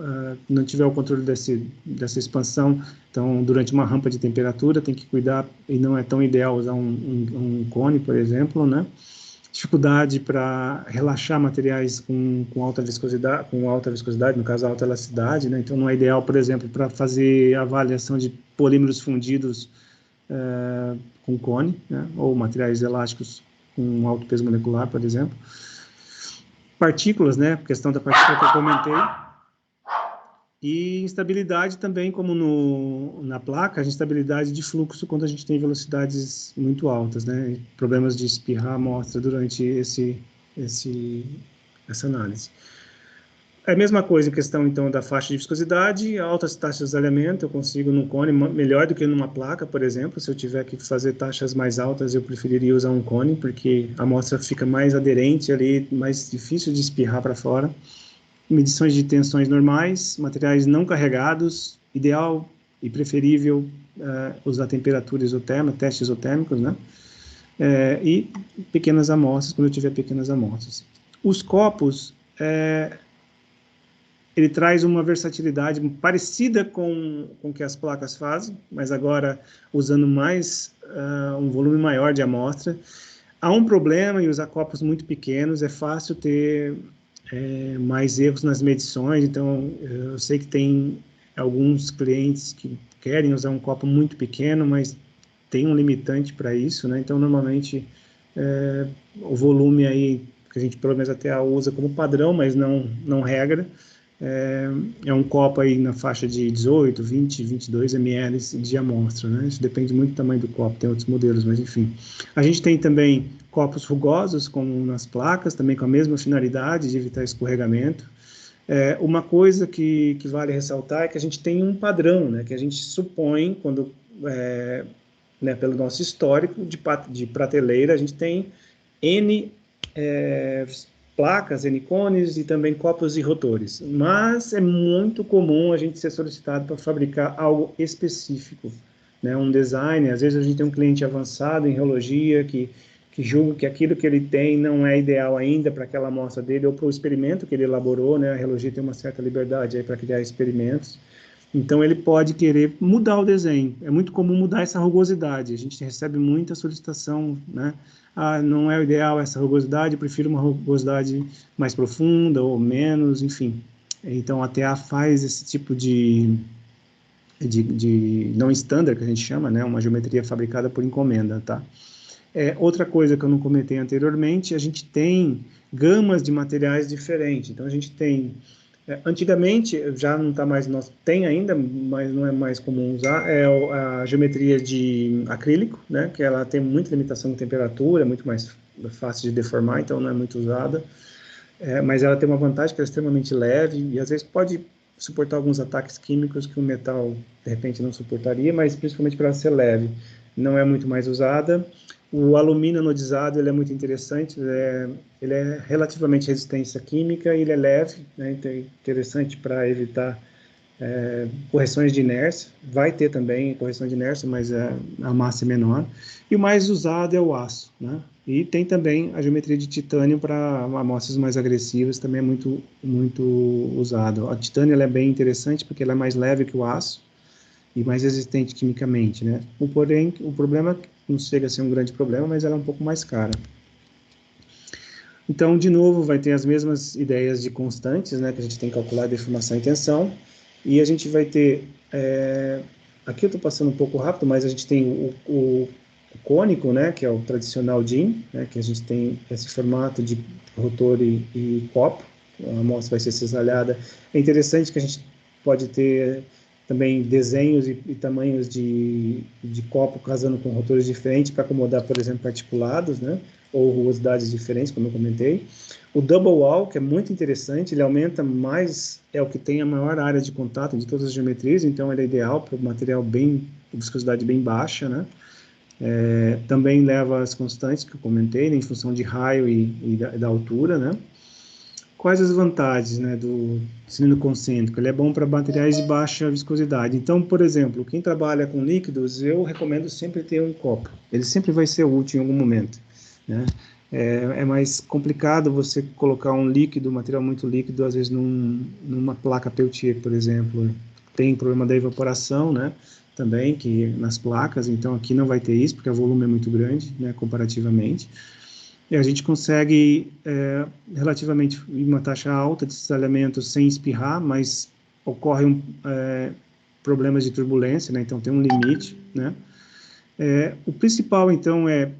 [SPEAKER 1] não tiver o controle dessa expansão, então, durante uma rampa de temperatura, tem que cuidar, e não é tão ideal usar um cone, por exemplo, né? Dificuldade para relaxar materiais com alta viscosidade, no caso, alta elasticidade, né? Então, não é ideal, por exemplo, para fazer avaliação de polímeros fundidos com cone, né? Ou materiais elásticos com alto peso molecular, por exemplo. Partículas, né? A questão da partícula que eu comentei. E instabilidade também, como na placa, a instabilidade de fluxo quando a gente tem velocidades muito altas, né? Problemas de espirrar a amostra durante essa análise. É a mesma coisa em questão, então, da faixa de viscosidade, altas taxas de alinhamento, eu consigo num cone melhor do que numa placa, por exemplo. Se eu tiver que fazer taxas mais altas, eu preferiria usar um cone, porque a amostra fica mais aderente ali, mais difícil de espirrar para fora. Medições de tensões normais, materiais não carregados, ideal e preferível usar temperatura isotérmica, testes isotérmicos, né? E pequenas amostras, quando eu tiver pequenas amostras. Os copos, ele traz uma versatilidade parecida com o que as placas fazem, mas agora usando mais, um volume maior de amostra. Há um problema em usar copos muito pequenos, é fácil ter mais erros nas medições, então eu sei que tem alguns clientes que querem usar um copo muito pequeno, mas tem um limitante para isso, né? Então normalmente o volume aí, que a gente pelo menos até usa como padrão, mas não regra, é um copo aí na faixa de 18, 20, 22 ml de amostra, né? Isso depende muito do tamanho do copo, tem outros modelos, mas enfim. A gente tem também copos rugosos, como nas placas, também com a mesma finalidade de evitar escorregamento. Uma coisa que vale ressaltar é que a gente tem um padrão, né? Que a gente supõe, quando, né, pelo nosso histórico de prateleira, a gente tem N placas, N-cones e também copos e rotores. Mas é muito comum a gente ser solicitado para fabricar algo específico, né? Um design, às vezes a gente tem um cliente avançado em reologia que julga que aquilo que ele tem não é ideal ainda para aquela amostra dele ou para o experimento que ele elaborou, né? A reologia tem uma certa liberdade aí para criar experimentos. Então, ele pode querer mudar o desenho. É muito comum mudar essa rugosidade. A gente recebe muita solicitação, né? Não é o ideal essa rugosidade, eu prefiro uma rugosidade mais profunda ou menos, enfim. Então, a TA faz esse tipo de não standard, que a gente chama, né? Uma geometria fabricada por encomenda, tá? Outra coisa que eu não comentei anteriormente, a gente tem gamas de materiais diferentes. Então, a gente tem... antigamente, já não está mais... tem ainda, mas não é mais comum usar, a geometria de acrílico, né? Que ela tem muita limitação de temperatura, é muito mais fácil de deformar, então não é muito usada. Mas ela tem uma vantagem que é extremamente leve e, às vezes, pode suportar alguns ataques químicos que o metal, de repente, não suportaria, mas principalmente para ser leve. Não é muito mais usada. O alumínio anodizado, ele é muito interessante, ele é relativamente resistente à química, ele é leve, né? Então é interessante para evitar correções de inércia. Vai ter também correção de inércia, mas a massa é menor. E o mais usado é o aço, né? E tem também a geometria de titânio para amostras mais agressivas, também é muito, muito usado. A titânio ela é bem interessante porque ela é mais leve que o aço e mais resistente quimicamente, né? Porém, o problema não chega a ser um grande problema, mas ela é um pouco mais cara. Então, de novo, vai ter as mesmas ideias de constantes, né? Que a gente tem que calcular a deformação e tensão. E a gente vai ter... aqui eu estou passando um pouco rápido, mas a gente tem o cônico, né? Que é o tradicional DIN, né? Que a gente tem esse formato de rotor e copo. A amostra vai ser cisalhada. É interessante que a gente pode ter também desenhos e tamanhos de copo casando com rotores diferentes para acomodar, por exemplo, particulados, né? Ou rugosidades diferentes, como eu comentei. O double wall, que é muito interessante, ele aumenta mais, é o que tem a maior área de contato de todas as geometrias, então ele é ideal para o material de viscosidade bem baixa, né? Também leva as constantes que eu comentei, né, em função de raio e da altura, né? Quais as vantagens, né, do cilindro concêntrico? Ele é bom para materiais de baixa viscosidade. Então, por exemplo, quem trabalha com líquidos, eu recomendo sempre ter um copo. Ele sempre vai ser útil em algum momento, né? É mais complicado você colocar um líquido, material muito líquido, às vezes numa placa Peltier, por exemplo. Tem problema da evaporação, né? Também, que nas placas, então aqui não vai ter isso, porque o volume é muito grande, né, comparativamente. E a gente consegue, relativamente, uma taxa alta de cisalhamento sem espirrar, mas ocorre problemas de turbulência, né? Então tem um limite, né? O principal, então, é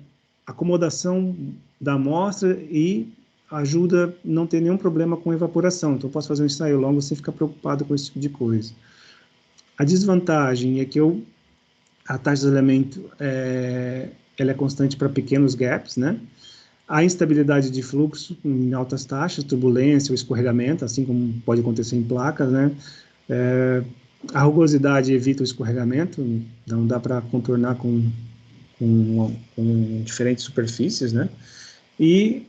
[SPEAKER 1] acomodação da amostra e ajuda a não ter nenhum problema com evaporação. Então, eu posso fazer um ensaio longo sem ficar preocupado com esse tipo de coisa. A desvantagem é que a taxa de isolamento ela é constante para pequenos gaps, né? A instabilidade de fluxo em altas taxas, turbulência ou escorregamento, assim como pode acontecer em placas, né? A rugosidade evita o escorregamento, não dá para contornar com diferentes superfícies, né? E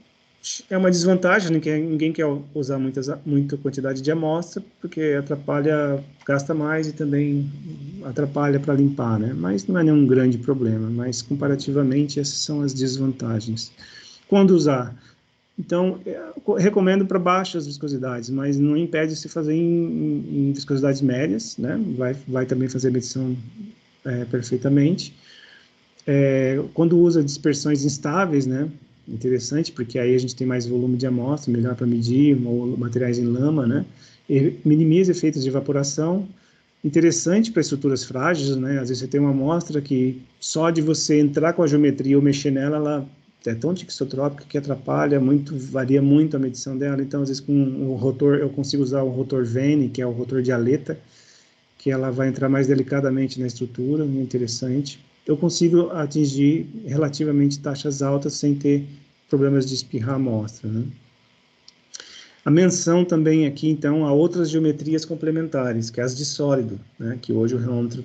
[SPEAKER 1] é uma desvantagem, ninguém quer usar muita quantidade de amostra, porque atrapalha, gasta mais e também atrapalha para limpar, né? Mas não é nenhum grande problema, mas comparativamente essas são as desvantagens. Quando usar? Então, eu recomendo para baixas viscosidades, mas não impede se fazer em viscosidades médias, né? Vai também fazer a medição perfeitamente. Quando usa dispersões instáveis, né? Interessante, porque aí a gente tem mais volume de amostra, melhor para medir, ou materiais em lama, né? E minimiza efeitos de evaporação. Interessante para estruturas frágeis, né? Às vezes você tem uma amostra que só de você entrar com a geometria ou mexer nela, ela é tão tixotrópica que atrapalha muito, varia muito a medição dela. Então, às vezes com o rotor, eu consigo usar o rotor Vane, que é o rotor de aleta, que ela vai entrar mais delicadamente na estrutura, interessante. Eu consigo atingir relativamente taxas altas sem ter problemas de espirrar a amostra, né? A menção também aqui, então, a outras geometrias complementares, que é as de sólido, né, que hoje o reômetro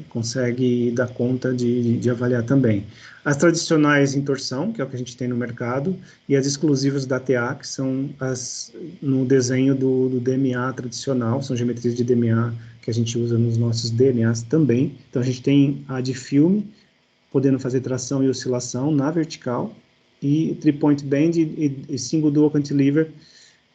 [SPEAKER 1] consegue dar conta de avaliar também. As tradicionais em torção, que é o que a gente tem no mercado, e as exclusivas da TA, que são no desenho do DMA tradicional, são geometrias de DMA que a gente usa nos nossos DMAs também. Então, a gente tem a de filme, podendo fazer tração e oscilação na vertical, e three-point bend e single dual cantilever,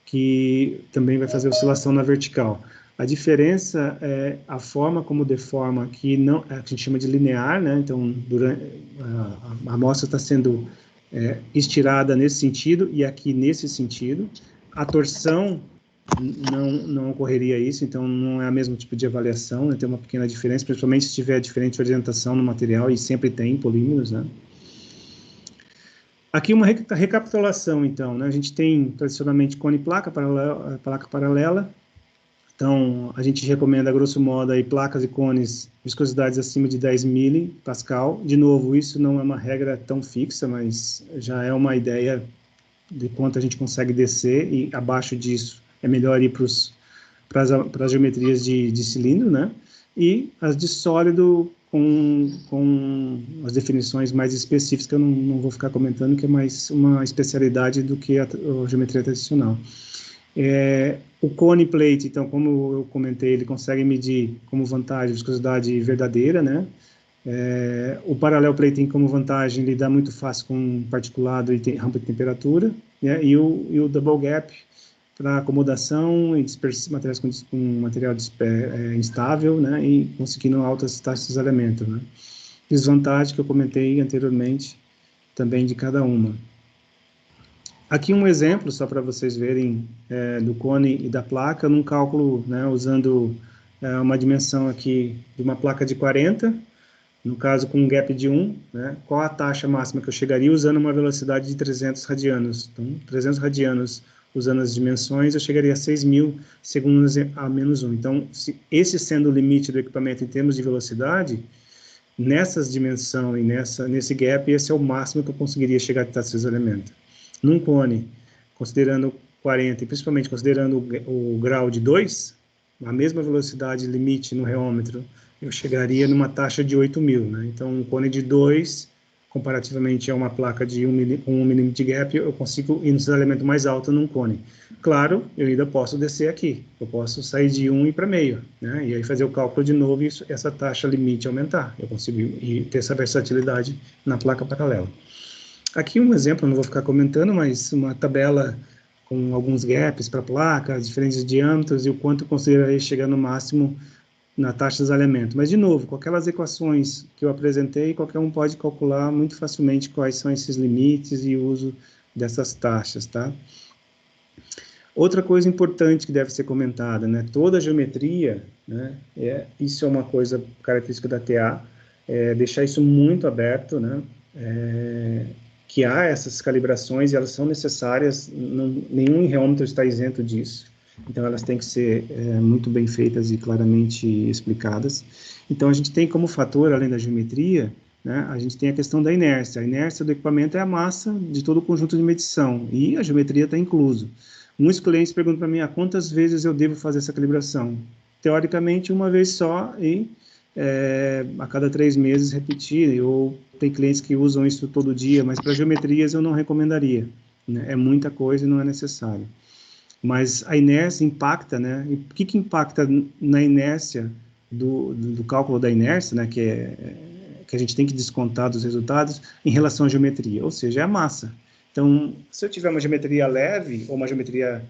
[SPEAKER 1] que também vai fazer oscilação na vertical. A diferença é a forma como deforma, que não, a gente chama de linear, né? Então, a amostra está sendo estirada nesse sentido e aqui nesse sentido. A torção não ocorreria isso, então não é o mesmo tipo de avaliação, né? Tem uma pequena diferença, principalmente se tiver diferente orientação no material, e sempre tem em polímeros, né? Aqui uma recapitulação, então, né? A gente tem tradicionalmente cone placa paralela. Então, a gente recomenda, grosso modo, aí, placas e cones, viscosidades acima de 10 milipascal. De novo, isso não é uma regra tão fixa, mas já é uma ideia de quanto a gente consegue descer, e abaixo disso é melhor ir para as geometrias de cilindro, né? E as de sólido com as definições mais específicas, que eu não vou ficar comentando, que é mais uma especialidade do que a geometria tradicional. O cone plate, então, como eu comentei, ele consegue medir como vantagem a viscosidade verdadeira, né? O paralel plating como vantagem, ele dá muito fácil com particulado e rampa de temperatura, né? E o double gap para acomodação e materiais com material instável, né? E conseguindo altas taxas de isolamento, né? Desvantagem que eu comentei anteriormente também de cada uma. Aqui um exemplo, só para vocês verem, do cone e da placa, num cálculo, né, usando uma dimensão aqui de uma placa de 40, no caso com um gap de 1, né, qual a taxa máxima que eu chegaria usando uma velocidade de 300 radianos. Então, 300 radianos usando as dimensões, eu chegaria a 6.000 segundos a menos 1. Então, esse sendo o limite do equipamento em termos de velocidade, nessas dimensões e nesse gap, esse é o máximo que eu conseguiria chegar a taxa de isolamento. Num cone, considerando 40 e principalmente considerando o grau de 2, a mesma velocidade limite no reômetro, eu chegaria numa taxa de 8.000, né? Então, um cone de 2, comparativamente a uma placa de 1 milímetro de gap, eu consigo ir no isolamento mais alto num cone. Claro, eu ainda posso descer aqui, eu posso sair de 1 e ir para meio, né? E aí fazer o cálculo de novo e essa taxa limite aumentar. Eu consigo ter essa versatilidade na placa paralela. Aqui um exemplo, eu não vou ficar comentando, mas uma tabela com alguns gaps para placas, diferentes diâmetros e o quanto consideraria chegar no máximo na taxa de desalhamento. Mas, de novo, com aquelas equações que eu apresentei, qualquer um pode calcular muito facilmente quais são esses limites e o uso dessas taxas, tá? Outra coisa importante que deve ser comentada, né? Toda a geometria, né? Isso é uma coisa característica da TA, deixar isso muito aberto, né? Que há essas calibrações e elas são necessárias, nenhum reômetro está isento disso. Então, elas têm que ser muito bem feitas e claramente explicadas. Então, a gente tem como fator, além da geometria, né, a gente tem a questão da inércia. A inércia do equipamento é a massa de todo o conjunto de medição, e a geometria está incluso. Muitos clientes perguntam para mim, quantas vezes eu devo fazer essa calibração? Teoricamente, uma vez só e a cada 3 meses repetir, ou tem clientes que usam isso todo dia, mas para geometrias eu não recomendaria, né? É muita coisa e não é necessário. Mas a inércia impacta, né? E o que impacta na inércia do cálculo da inércia, né? Que a gente tem que descontar dos resultados em relação à geometria, ou seja, é a massa. Então, se eu tiver uma geometria leve, ou uma geometria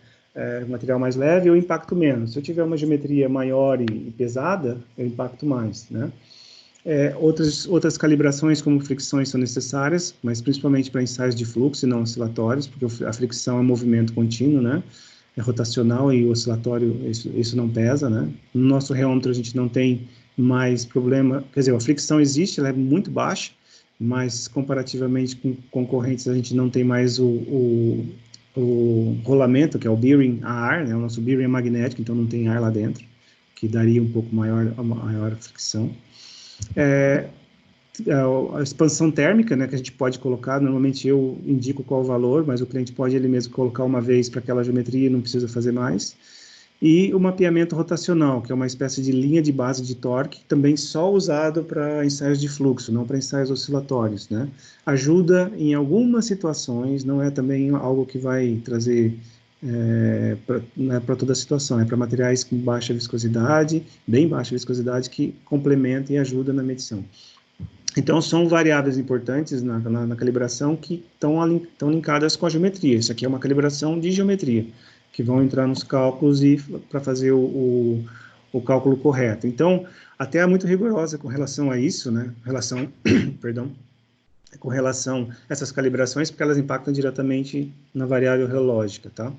[SPEAKER 1] material mais leve, eu impacto menos. Se eu tiver uma geometria maior e pesada, eu impacto mais, né? Outras calibrações, como fricções, são necessárias, mas principalmente para ensaios de fluxo e não oscilatórios, porque a fricção é movimento contínuo, né? É rotacional e o oscilatório, isso não pesa, né? No nosso reômetro a gente não tem mais problema, quer dizer, a fricção existe, ela é muito baixa, mas comparativamente com concorrentes a gente não tem mais o rolamento, que é o bearing a ar, né? O nosso bearing é magnético, então não tem ar lá dentro, que daria um pouco maior fricção. A expansão térmica, né, que a gente pode colocar, normalmente eu indico qual o valor, mas o cliente pode ele mesmo colocar uma vez para aquela geometria e não precisa fazer mais. E o mapeamento rotacional, que é uma espécie de linha de base de torque, também só usado para ensaios de fluxo, não para ensaios oscilatórios, né? Ajuda em algumas situações, não é também algo que vai trazer não é para toda a situação, é para materiais com baixa viscosidade, bem baixa viscosidade, que complementa e ajuda na medição. Então, são variáveis importantes na calibração que estão linkadas com a geometria. Isso aqui é uma calibração de geometria, que vão entrar nos cálculos e para fazer o cálculo correto. Então, até é muito rigorosa com relação a isso, né? Perdão, com relação a essas calibrações, porque elas impactam diretamente na variável relógica, tá?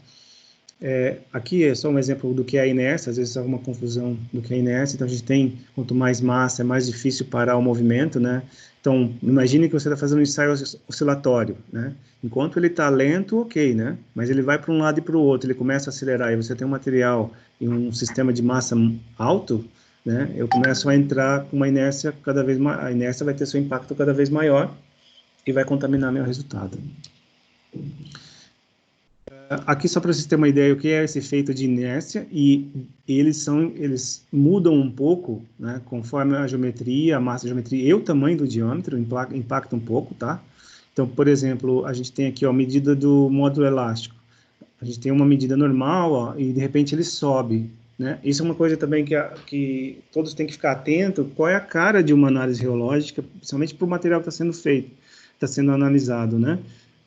[SPEAKER 1] Aqui é só um exemplo do que é a inércia, às vezes há uma confusão do que é a inércia, então a gente tem, quanto mais massa, é mais difícil parar o movimento, né? Então, imagine que você está fazendo um ensaio oscilatório, né? Enquanto ele está lento, ok, né? Mas ele vai para um lado e para o outro, ele começa a acelerar, e você tem um material e um sistema de massa alto, né? Eu começo a entrar com uma inércia cada vez mais, a inércia vai ter seu impacto cada vez maior e vai contaminar meu resultado. Aqui só para vocês terem uma ideia o que é esse efeito de inércia, e eles mudam um pouco, né, conforme a geometria, a massa da geometria e o tamanho do diâmetro impacta um pouco, tá? Então, por exemplo, a gente tem aqui, ó, a medida do módulo elástico. A gente tem uma medida normal, ó, e de repente ele sobe, né? Isso é uma coisa também que todos têm que ficar atento, qual é a cara de uma análise reológica, principalmente para o material que está sendo feito, está sendo analisado, né?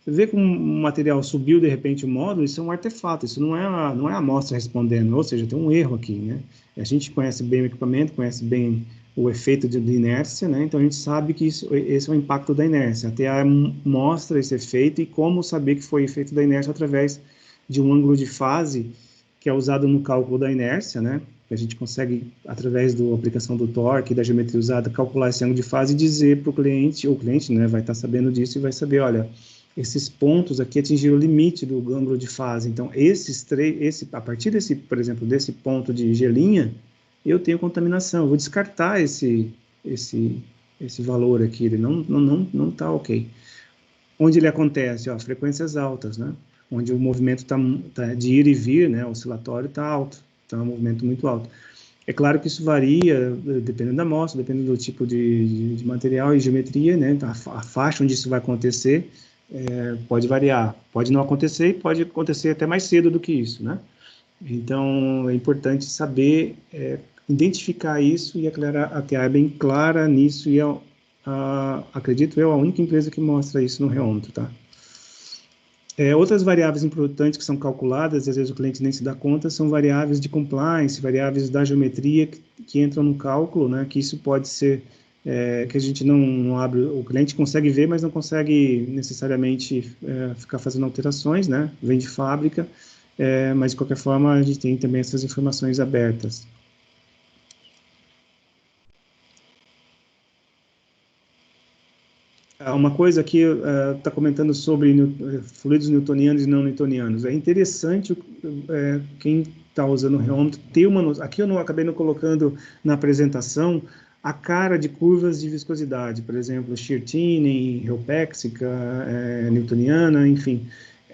[SPEAKER 1] Você vê que um material subiu de repente o módulo, isso é um artefato, isso não é a amostra respondendo, ou seja, tem um erro aqui, né? A gente conhece bem o equipamento, conhece bem o efeito de inércia, né? Então a gente sabe que esse é o impacto da inércia. A TA mostra esse efeito e como saber que foi efeito da inércia através de um ângulo de fase que é usado no cálculo da inércia, né? A gente consegue, através da aplicação do torque e da geometria usada, calcular esse ângulo de fase e dizer para o cliente, ou o cliente, né, vai estar sabendo disso e vai saber, olha, esses pontos aqui atingiram o limite do ângulo de fase. Então, a partir desse, por exemplo, desse ponto de G', eu tenho contaminação. Eu vou descartar esse valor aqui, ele não está ok. Onde ele acontece? Ó, frequências altas, né? Onde o movimento tá de ir e vir, né? O oscilatório está alto, está um movimento muito alto. É claro que isso varia, dependendo da amostra, dependendo do tipo de material e geometria, né? A faixa onde isso vai acontecer pode variar, pode não acontecer e pode acontecer até mais cedo do que isso, né? Então, é importante saber identificar isso e a TA é bem clara nisso e acredito eu, a única empresa que mostra isso no reômetro, tá? Outras variáveis importantes que são calculadas, e às vezes o cliente nem se dá conta, são variáveis de compliance, variáveis da geometria que entram no cálculo, né? Que isso pode ser, que a gente não abre, o cliente consegue ver, mas não consegue necessariamente ficar fazendo alterações, né? Vem de fábrica, mas de qualquer forma a gente tem também essas informações abertas. Uma coisa aqui está comentando sobre fluidos newtonianos e não newtonianos. É interessante quem está usando o reômetro ter uma noção. Aqui eu não acabei não colocando na apresentação a cara de curvas de viscosidade, por exemplo, Schertini, Rho-Péxica, newtoniana, enfim.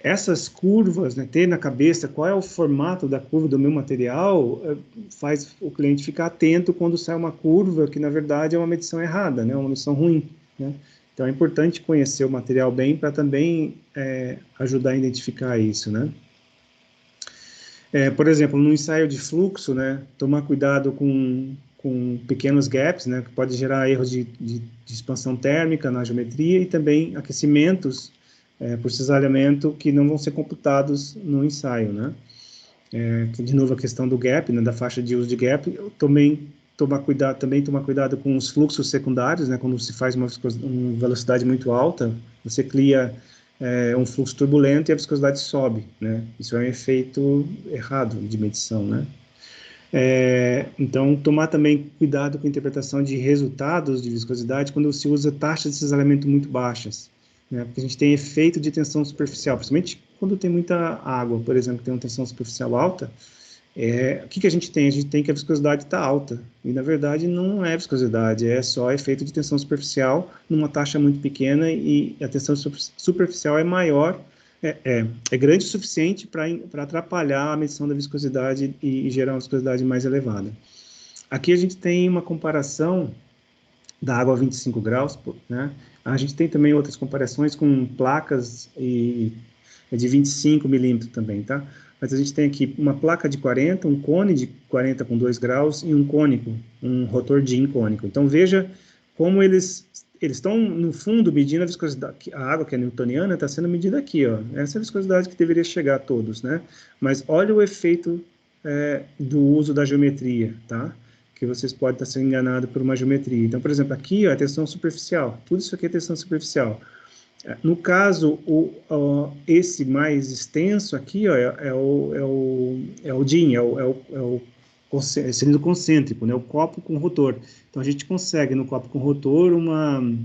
[SPEAKER 1] Essas curvas, né, ter na cabeça qual é o formato da curva do meu material, faz o cliente ficar atento quando sai uma curva que, na verdade, é uma medição errada, né, uma medição ruim, né? Então, é importante conhecer o material bem para também ajudar a identificar isso, né? Por exemplo, no ensaio de fluxo, né, tomar cuidado com pequenos gaps, né, que pode gerar erros de expansão térmica na geometria e também aquecimentos por cisalhamento que não vão ser computados no ensaio, né? De novo, a questão do gap, né, da faixa de uso de gap, também tomar cuidado com os fluxos secundários, né, quando se faz uma velocidade muito alta, você cria um fluxo turbulento e a viscosidade sobe, né? Isso é um efeito errado de medição, né? Então, tomar também cuidado com a interpretação de resultados de viscosidade quando se usa taxas de cisalhamento muito baixas, né? Porque a gente tem efeito de tensão superficial, principalmente quando tem muita água, por exemplo, que tem uma tensão superficial alta. O que a gente tem? A gente tem que a viscosidade está alta, e na verdade não é viscosidade, é só efeito de tensão superficial numa taxa muito pequena, e a tensão superficial é maior, é grande o suficiente para atrapalhar a medição da viscosidade e gerar uma viscosidade mais elevada. Aqui a gente tem uma comparação da água a 25 graus, né? A gente tem também outras comparações com placas de 25 milímetros também, tá? Mas a gente tem aqui uma placa de 40, um cone de 40 com 2 graus e um cônico, um rotor DIN cônico. Então, veja como eles estão, no fundo, medindo a viscosidade. A água, que é newtoniana, está sendo medida aqui, ó. Essa é a viscosidade que deveria chegar a todos, né? Mas olha o efeito do uso da geometria, tá? Que vocês podem estar sendo enganados por uma geometria. Então, por exemplo, aqui, ó, é tensão superficial. Tudo isso aqui é tensão superficial. No caso, esse mais extenso aqui, ó, é o DIN, é o cilindro concêntrico, né, o copo com rotor. Então, a gente consegue, no copo com rotor, vamos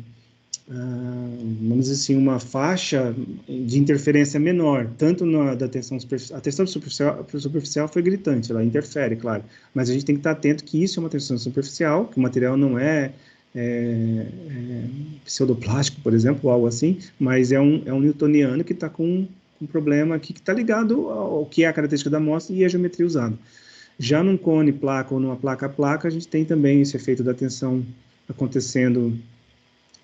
[SPEAKER 1] dizer assim, uma faixa de interferência menor, tanto da tensão superficial. A tensão superficial foi gritante, ela interfere, claro, mas a gente tem que estar atento que isso é uma tensão superficial, que o material não é pseudoplástico, por exemplo, ou algo assim, mas é um newtoniano que está com um problema aqui que está ligado ao que é a característica da amostra e a geometria usada. Já num cone placa ou numa placa-placa, a gente tem também esse efeito da tensão acontecendo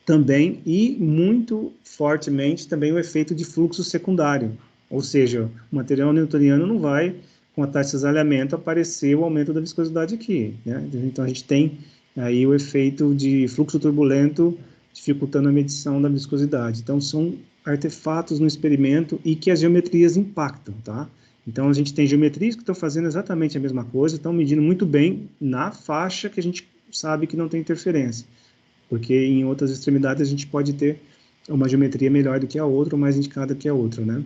[SPEAKER 1] também, e muito fortemente também o efeito de fluxo secundário, ou seja, o material newtoniano não vai, com a taxa de cisalhamento, aparecer o aumento da viscosidade aqui, né? Então a gente tem aí o efeito de fluxo turbulento dificultando a medição da viscosidade. Então são artefatos no experimento e que as geometrias impactam, tá? Então a gente tem geometrias que estão fazendo exatamente a mesma coisa, estão medindo muito bem na faixa que a gente sabe que não tem interferência, porque em outras extremidades a gente pode ter uma geometria melhor do que a outra, ou mais indicada que a outra, né?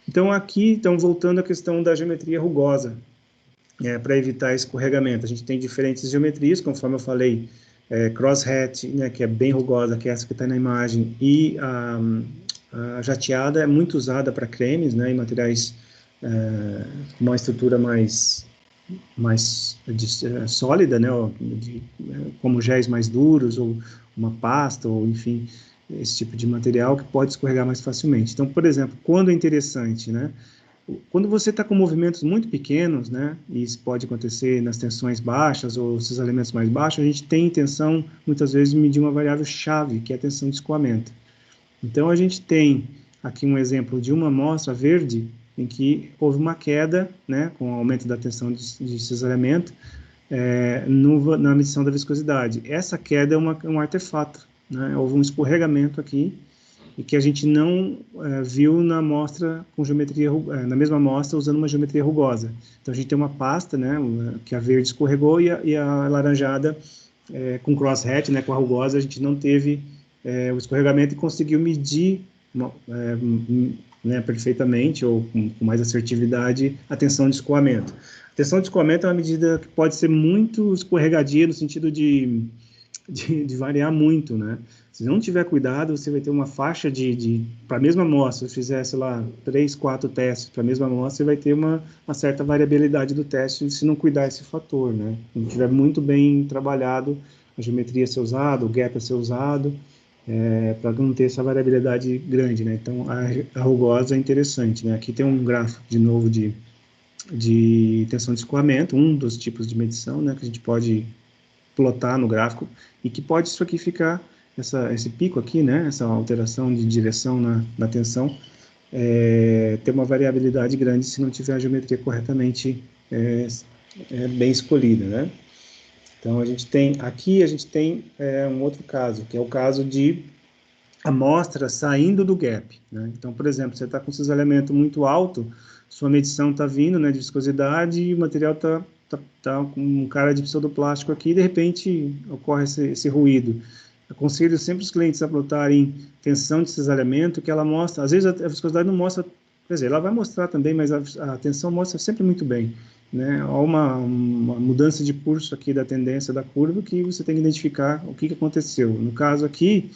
[SPEAKER 1] Então aqui, voltando à questão da geometria rugosa, para evitar escorregamento, a gente tem diferentes geometrias, conforme eu falei, cross-hatch, né, que é bem rugosa, que é essa que está na imagem, e a jateada é muito usada para cremes, né, em materiais com uma estrutura mais sólida, né, como géis mais duros, ou uma pasta, ou enfim, esse tipo de material que pode escorregar mais facilmente. Então, por exemplo, quando é interessante, né, quando você está com movimentos muito pequenos, né, e isso pode acontecer nas tensões baixas ou esses elementos mais baixos, a gente tem intenção, muitas vezes, de medir uma variável-chave, que é a tensão de escoamento. Então, a gente tem aqui um exemplo de uma amostra verde, em que houve uma queda, né, com o aumento da tensão de cisalhamento, na medição da viscosidade. Essa queda é um artefato, né? Houve um escorregamento aqui, e que a gente não viu na amostra com geometria, na mesma amostra usando uma geometria rugosa. Então a gente tem uma pasta, né, que a verde escorregou e a laranjada com crosshatch, né, com a rugosa, a gente não teve o escorregamento e conseguiu medir né, perfeitamente ou com mais assertividade a tensão de escoamento. A tensão de escoamento é uma medida que pode ser muito escorregadia no sentido de variar muito, né? Se não tiver cuidado, você vai ter uma faixa para a mesma amostra, se fizer, sei lá, 3, 4 testes para a mesma amostra, você vai ter uma certa variabilidade do teste se não cuidar esse fator, né? Se não tiver muito bem trabalhado a geometria a ser usada, o gap a ser usado, para não ter essa variabilidade grande, né? Então, a rugosa é interessante, né? Aqui tem um gráfico, de novo, de tensão de escoamento, um dos tipos de medição, né, que a gente pode plotar no gráfico, e que pode isso aqui ficar, esse pico aqui, né, essa alteração de direção na tensão, ter uma variabilidade grande se não tiver a geometria corretamente bem escolhida, né. Então, aqui a gente tem um outro caso, que é o caso de amostra saindo do gap, né. Então, por exemplo, você está com cisalhamento muito alto, sua medição está vindo, né, de viscosidade, e o material está com cara de pseudoplástico aqui, e de repente ocorre esse ruído. Aconselho sempre os clientes a plotarem tensão de cisalhamento, que ela mostra, às vezes a viscosidade não mostra, quer dizer, ela vai mostrar também, mas a tensão mostra sempre muito bem, né? Há uma mudança de curso aqui da tendência da curva que você tem que identificar o que aconteceu. No caso aqui,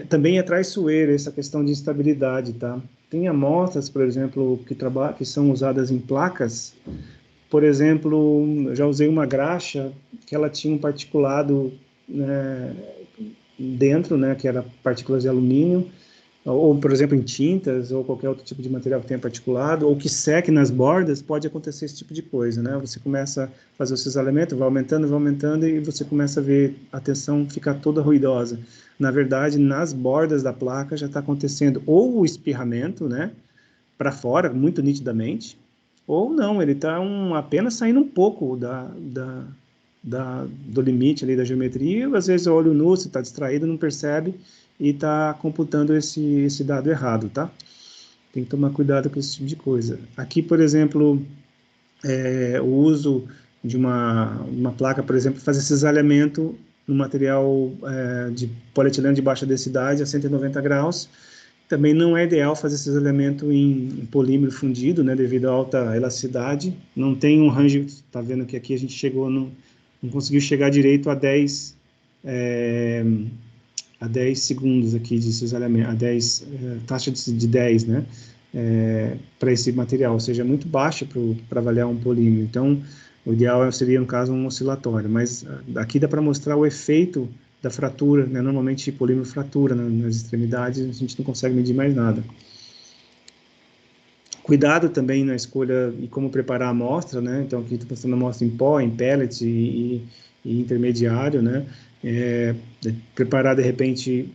[SPEAKER 1] também é traiçoeiro essa questão de instabilidade, tá? Tem amostras, por exemplo, que são usadas em placas. Por exemplo, eu já usei uma graxa que ela tinha um particulado, né, dentro, né, que era partículas de alumínio, ou, por exemplo, em tintas, ou qualquer outro tipo de material que tenha particulado, ou que seque nas bordas, pode acontecer esse tipo de coisa, né? Você começa a fazer o cisalhamento, vai aumentando, e você começa a ver a tensão ficar toda ruidosa. Na verdade, nas bordas da placa já está acontecendo ou o espirramento, né, para fora, muito nitidamente, ou não, ele está apenas saindo um pouco do limite ali da geometria, às vezes o olho nu, você está distraído, não percebe, e está computando esse dado errado, tá? Tem que tomar cuidado com esse tipo de coisa. Aqui, por exemplo, o uso de uma placa, por exemplo, fazer cisalhamento no material de polietileno de baixa densidade a 190 graus. Também não é ideal fazer cisalhamento em polímero fundido, né, devido à alta elasticidade. Não tem um range, está vendo que aqui a gente chegou, não conseguiu chegar direito a 10 segundos aqui de cisalhamento, taxa de 10, né, para esse material, ou seja, é muito baixa para avaliar um polímero. Então, o ideal seria, no caso, um oscilatório, mas aqui dá para mostrar o efeito da fratura, né? Normalmente polímero fratura nas extremidades, a gente não consegue medir mais nada. Cuidado também na escolha e como preparar a amostra, né? Então, aqui estou postando a amostra em pó, em pellet e intermediário, né? Preparar, de repente,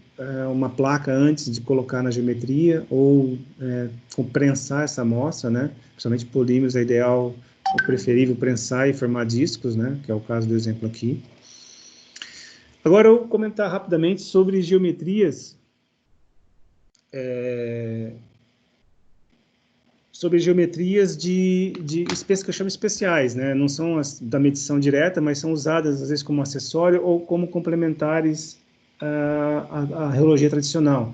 [SPEAKER 1] uma placa antes de colocar na geometria, ou prensar essa amostra, né? Principalmente polímeros, é ideal, ou preferível, prensar e formar discos, né? Que é o caso do exemplo aqui. Agora, eu vou comentar rapidamente sobre geometrias, que eu chamo especiais, né? Não são as da medição direta, mas são usadas, às vezes, como acessório ou como complementares à reologia tradicional,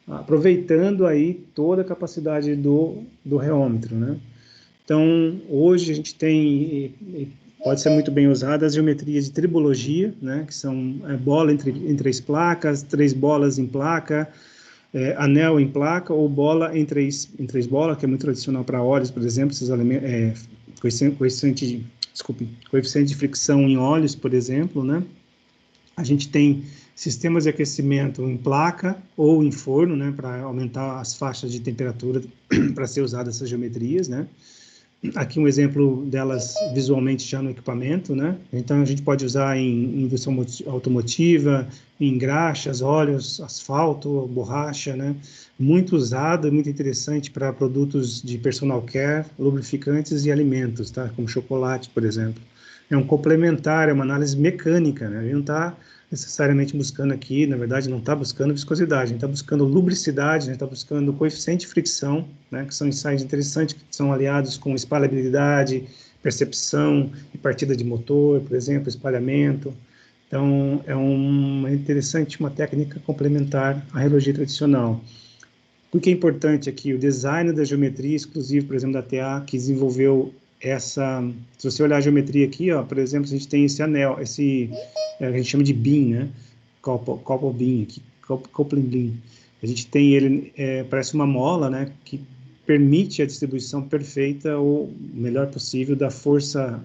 [SPEAKER 1] aproveitando aí toda a capacidade do reômetro, né? Então, hoje a gente tem, pode ser muito bem usada, as geometrias de tribologia, né, que são bola em 3 placas, 3 bolas em placa, anel em placa, ou bola em três bolas, que é muito tradicional para óleos, por exemplo, esses coeficiente de fricção em óleos, por exemplo, né? A gente tem sistemas de aquecimento em placa ou em forno, né, para aumentar as faixas de temperatura para ser usadas essas geometrias, né? Aqui um exemplo delas visualmente já no equipamento, né? Então a gente pode usar em indústria automotiva, em graxas, óleos, asfalto, borracha, né? Muito usado e muito interessante para produtos de personal care, lubrificantes e alimentos, tá? Como chocolate, por exemplo. É um complementar, é uma análise mecânica, né? A gente não está necessariamente buscando aqui, na verdade, não está buscando viscosidade, a gente está buscando lubricidade, a gente está buscando coeficiente de fricção, né, que são ensaios interessantes, que são aliados com espalhabilidade, percepção e partida de motor, por exemplo, espalhamento. Então, é interessante, uma técnica complementar à relogia tradicional. O que é importante aqui, o design da geometria exclusivo, por exemplo, da TA, que desenvolveu essa... Se você olhar a geometria aqui, ó, por exemplo, a gente tem esse anel, a gente chama de beam, né? Couple beam, aqui, coupling beam. A gente tem ele, parece uma mola, né? Que permite a distribuição perfeita, ou melhor possível, da força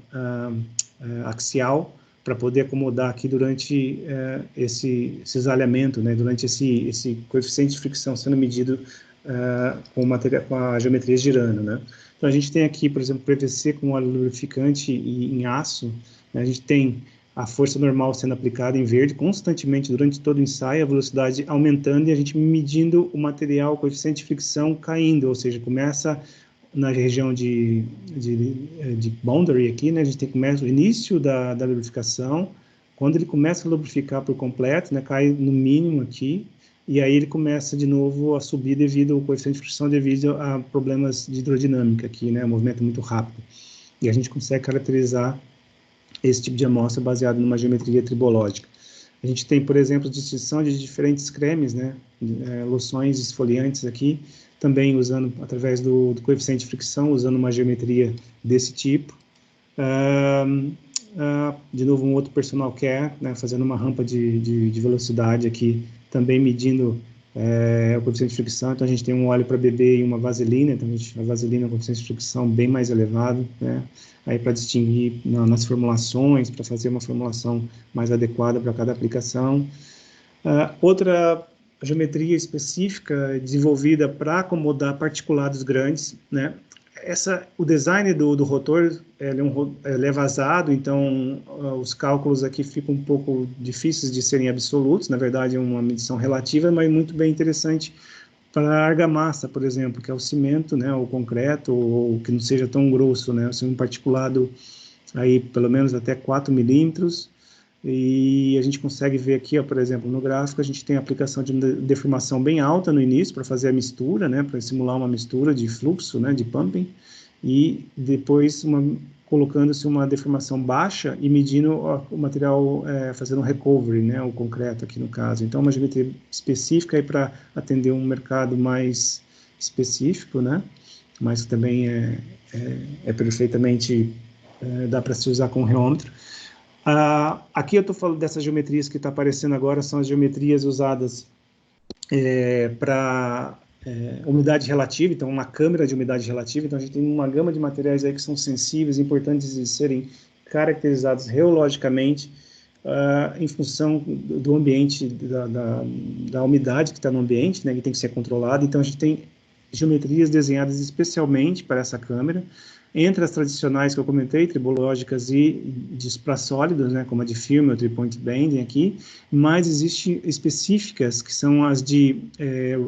[SPEAKER 1] axial, para poder acomodar aqui durante esse cisalhamento, né, durante esse coeficiente de fricção sendo medido com a geometria girando, né. Então, a gente tem aqui, por exemplo, PVC com óleo lubrificante e em aço, né, a gente tem a força normal sendo aplicada em verde constantemente durante todo o ensaio, a velocidade aumentando e a gente medindo o material, o coeficiente de fricção caindo, ou seja, começa na região de boundary aqui, né, a gente começa o início da lubrificação, quando ele começa a lubrificar por completo, né, cai no mínimo aqui, e aí ele começa de novo a subir devido ao coeficiente de fricção, devido a problemas de hidrodinâmica aqui, né, movimento muito rápido. E a gente consegue caracterizar esse tipo de amostra baseado numa geometria tribológica. A gente tem, por exemplo, distinção de diferentes cremes, né, loções esfoliantes aqui, também usando, através do coeficiente de fricção, usando uma geometria desse tipo. De novo, um outro personal care, né, fazendo uma rampa de velocidade aqui, também medindo o coeficiente de fricção. Então, a gente tem um óleo para bebê e uma vaselina, então a vaselina com coeficiente de fricção bem mais elevado, né, aí para distinguir nas formulações, para fazer uma formulação mais adequada para cada aplicação. Outra geometria específica desenvolvida para acomodar particulados grandes, né? O design do rotor ele é vazado, então os cálculos aqui ficam um pouco difíceis de serem absolutos, na verdade é uma medição relativa, mas muito bem interessante para a argamassa, por exemplo, que é o cimento, né, o concreto, ou que não seja tão grosso, né, um particulado aí pelo menos até 4 milímetros, e a gente consegue ver aqui, ó, por exemplo, no gráfico, a gente tem a aplicação de uma deformação bem alta no início, para fazer a mistura, né, para simular uma mistura de fluxo, né, de pumping, e depois colocando-se uma deformação baixa e medindo o material, fazendo um recovery, né, o concreto aqui no caso. Então, uma geometria específica para atender um mercado mais específico, né, mas também é perfeitamente, dá para se usar com reômetro. Aqui eu estou falando dessas geometrias que está aparecendo agora, são as geometrias usadas para umidade relativa, então uma câmera de umidade relativa. Então a gente tem uma gama de materiais aí que são sensíveis, importantes de serem caracterizados reologicamente em função do ambiente, da umidade que está no ambiente, né, que tem que ser controlada. Então a gente tem geometrias desenhadas especialmente para essa câmera, entre as tradicionais que eu comentei, tribológicas e para sólidos, né, como a de filme, o three-point bending aqui, mas existem específicas, que são as de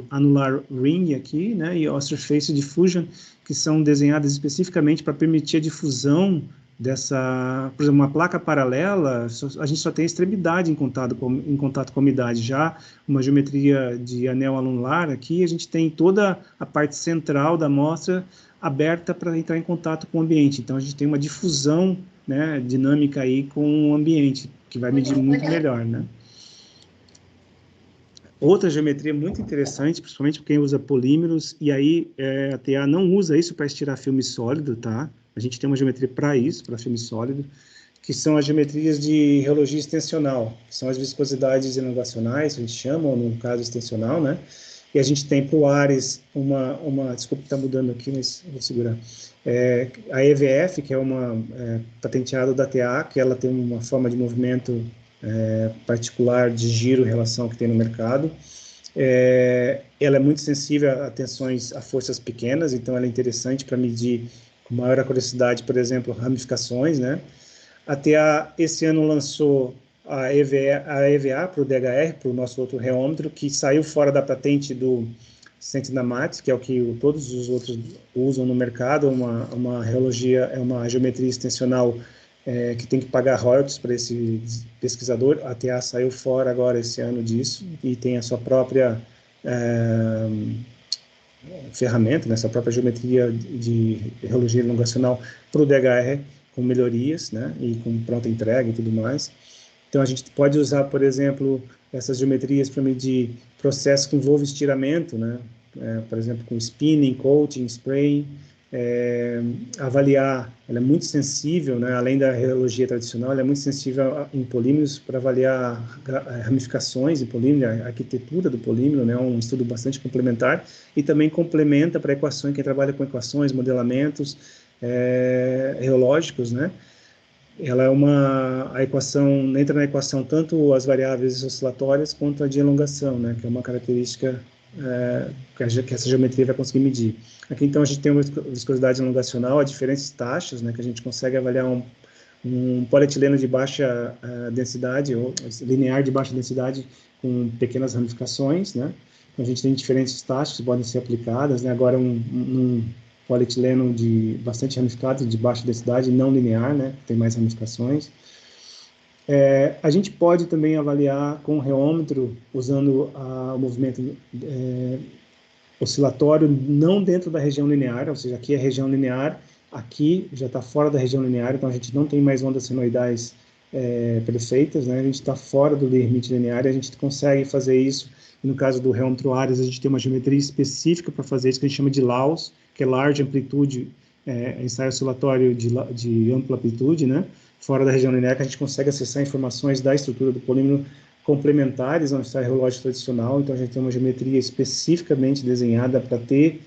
[SPEAKER 1] annular ring aqui, né, e ostrace diffusion, que são desenhadas especificamente para permitir a difusão dessa, por exemplo, uma placa paralela, a gente só tem a extremidade em contato com a umidade. Já uma geometria de anel anular aqui, a gente tem toda a parte central da amostra aberta para entrar em contato com o ambiente. Então, a gente tem uma difusão, né, dinâmica aí com o ambiente, que vai medir muito melhor, né? Outra geometria muito interessante, principalmente para quem usa polímeros, e aí a TA não usa isso para estirar filme sólido, tá? A gente tem uma geometria para isso, para filme sólido, que são as geometrias de reologia extensional, que são as viscosidades elongacionais, a gente chama, ou no caso extensional, né? E a gente tem para o Ares desculpa, está mudando aqui, mas vou segurar. A EVF, que é uma patenteada da TA, que ela tem uma forma de movimento particular de giro em relação ao que tem no mercado. Ela é muito sensível a tensões, a forças pequenas, então ela é interessante para medir com maior acuracidade, por exemplo, ramificações, né? A TA esse ano lançou a EVA para o DHR, para o nosso outro reômetro, que saiu fora da patente do Sentinamax, que é o que todos os outros usam no mercado, uma reologia, uma geometria extensional que tem que pagar royalties para esse pesquisador. A TA saiu fora agora esse ano disso e tem a sua própria ferramenta, né, sua própria geometria de reologia elongacional para o DHR, com melhorias, né, e com pronta entrega e tudo mais. Então, a gente pode usar, por exemplo, essas geometrias para medir processos que envolvem estiramento, né, por exemplo, com spinning, coating, spraying, avaliar, ela é muito sensível, né, além da reologia tradicional, ela é muito sensível em polímeros para avaliar ramificações em polímero, a arquitetura do polímero, né, um estudo bastante complementar, e também complementa para equações, quem trabalha com equações, modelamentos reológicos, né, ela é a equação, entra na equação tanto as variáveis oscilatórias quanto a de elongação, né, que é uma característica que essa geometria vai conseguir medir. Aqui, então, a gente tem uma viscosidade elongacional a diferentes taxas, né, que a gente consegue avaliar um polietileno de baixa densidade, ou linear de baixa densidade, com pequenas ramificações, né. Então, a gente tem diferentes taxas que podem ser aplicadas, né. Agora, um polietileno bastante ramificado, de baixa densidade, não linear, né, tem mais ramificações. A gente pode também avaliar com o reômetro, usando o movimento oscilatório, não dentro da região linear, ou seja, aqui é região linear, aqui já está fora da região linear, então a gente não tem mais ondas senoidais perfeitas, né? A gente está fora do limite linear e a gente consegue fazer isso. No caso do reômetro Ares, a gente tem uma geometria específica para fazer isso, que a gente chama de LAOS, que é Large Amplitude, ensaio oscilatório de ampla amplitude, né? Fora da região linear, que a gente consegue acessar informações da estrutura do polímero complementares ao ensaio reológico tradicional. Então, a gente tem uma geometria especificamente desenhada para ter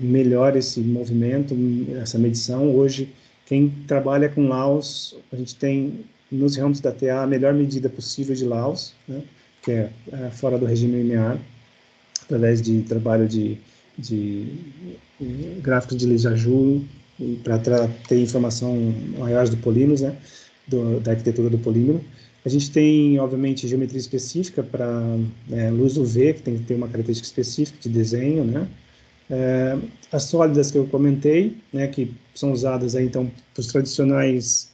[SPEAKER 1] melhor esse movimento, essa medição. Hoje, quem trabalha com LAOS, a gente tem nos reômetros da TA a melhor medida possível de LAOS, né, que é fora do regime linear, através de trabalho de gráficos de Lejaju, para ter informação maior do polímero, né, da arquitetura do polímero. A gente tem, obviamente, geometria específica para luz UV, que tem que ter uma característica específica de desenho, né. As sólidas que eu comentei, né, que são usadas aí, então, para os tradicionais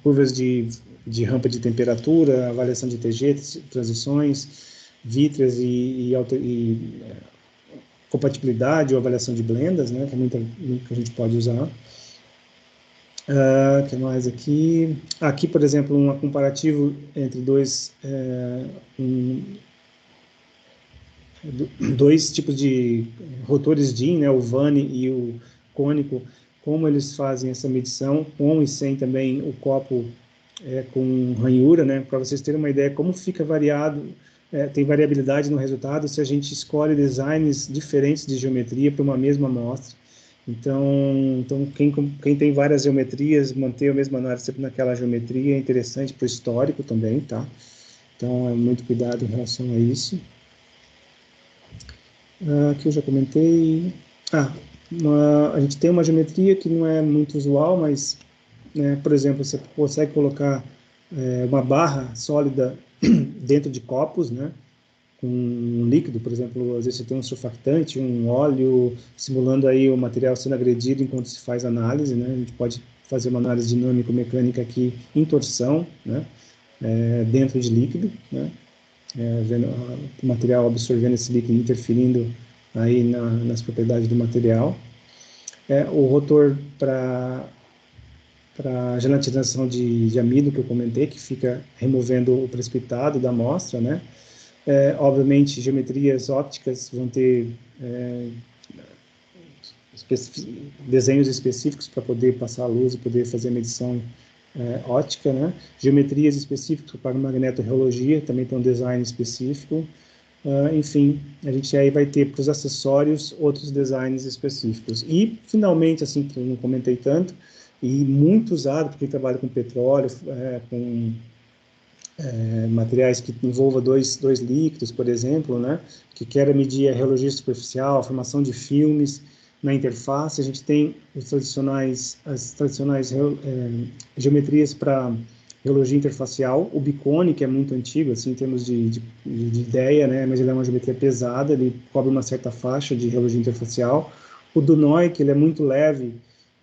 [SPEAKER 1] curvas de rampa de temperatura, avaliação de TG, transições, vítreas e compatibilidade ou avaliação de blendas, né, que é muito que a gente pode usar. Que mais aqui? Aqui, por exemplo, um comparativo entre dois tipos de rotores DIN, né, o vane e o cônico, como eles fazem essa medição, com e sem também o copo com ranhura, né, para vocês terem uma ideia como fica variado, tem variabilidade no resultado se a gente escolhe designs diferentes de geometria para uma mesma amostra. Então quem tem várias geometrias, manter a mesma análise sempre naquela geometria é interessante para o histórico também, tá? Então, muito cuidado em relação a isso. Aqui eu já comentei. A gente tem uma geometria que não é muito usual, mas, por exemplo, você consegue colocar uma barra sólida dentro de copos, né, com um líquido, por exemplo, às vezes você tem um surfactante, um óleo, simulando aí o material sendo agredido enquanto se faz análise, né, a gente pode fazer uma análise dinâmico-mecânica aqui em torção, né, dentro de líquido, né, vendo o material absorvendo esse líquido, interferindo aí nas propriedades do material. O rotor para gelatinização de amido que eu comentei, que fica removendo o precipitado da amostra, né? Obviamente, geometrias ópticas vão ter desenhos específicos para poder passar a luz e poder fazer a medição óptica, né? Geometrias específicas para magnetorreologia, também tem um design específico. Enfim, a gente aí vai ter para os acessórios outros designs específicos. E, finalmente, assim, que eu não comentei tanto, e muito usado, porque trabalha com petróleo, com materiais que envolvam dois líquidos, por exemplo, né, que quer medir a reologia superficial, a formação de filmes na interface. A gente tem as tradicionais geometrias para reologia interfacial, o Bicone, que é muito antigo, assim, em termos de ideia, né, mas ele é uma geometria pesada, ele cobre uma certa faixa de reologia interfacial. O Dunoy, que ele é muito leve,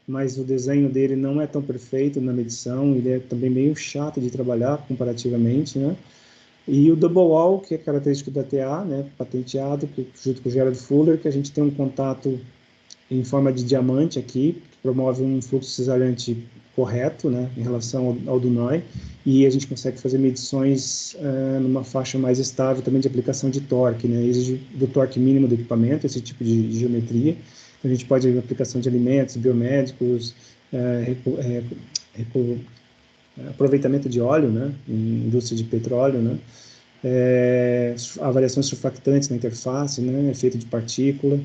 [SPEAKER 1] mas o desenho dele não é tão perfeito na medição, ele é também meio chato de trabalhar comparativamente, né? E o double wall, que é característico da TA, né, patenteado, junto com o Gerald Fuller, que a gente tem um contato em forma de diamante aqui, que promove um fluxo cesariante correto, né, em relação ao Dunoy, e a gente consegue fazer medições numa faixa mais estável também de aplicação de torque, né, exige do torque mínimo do equipamento, esse tipo de geometria. Então, a gente pode fazer aplicação de alimentos, biomédicos, aproveitamento de óleo, né, em indústria de petróleo, né, avaliações surfactantes na interface, né, efeito de partícula,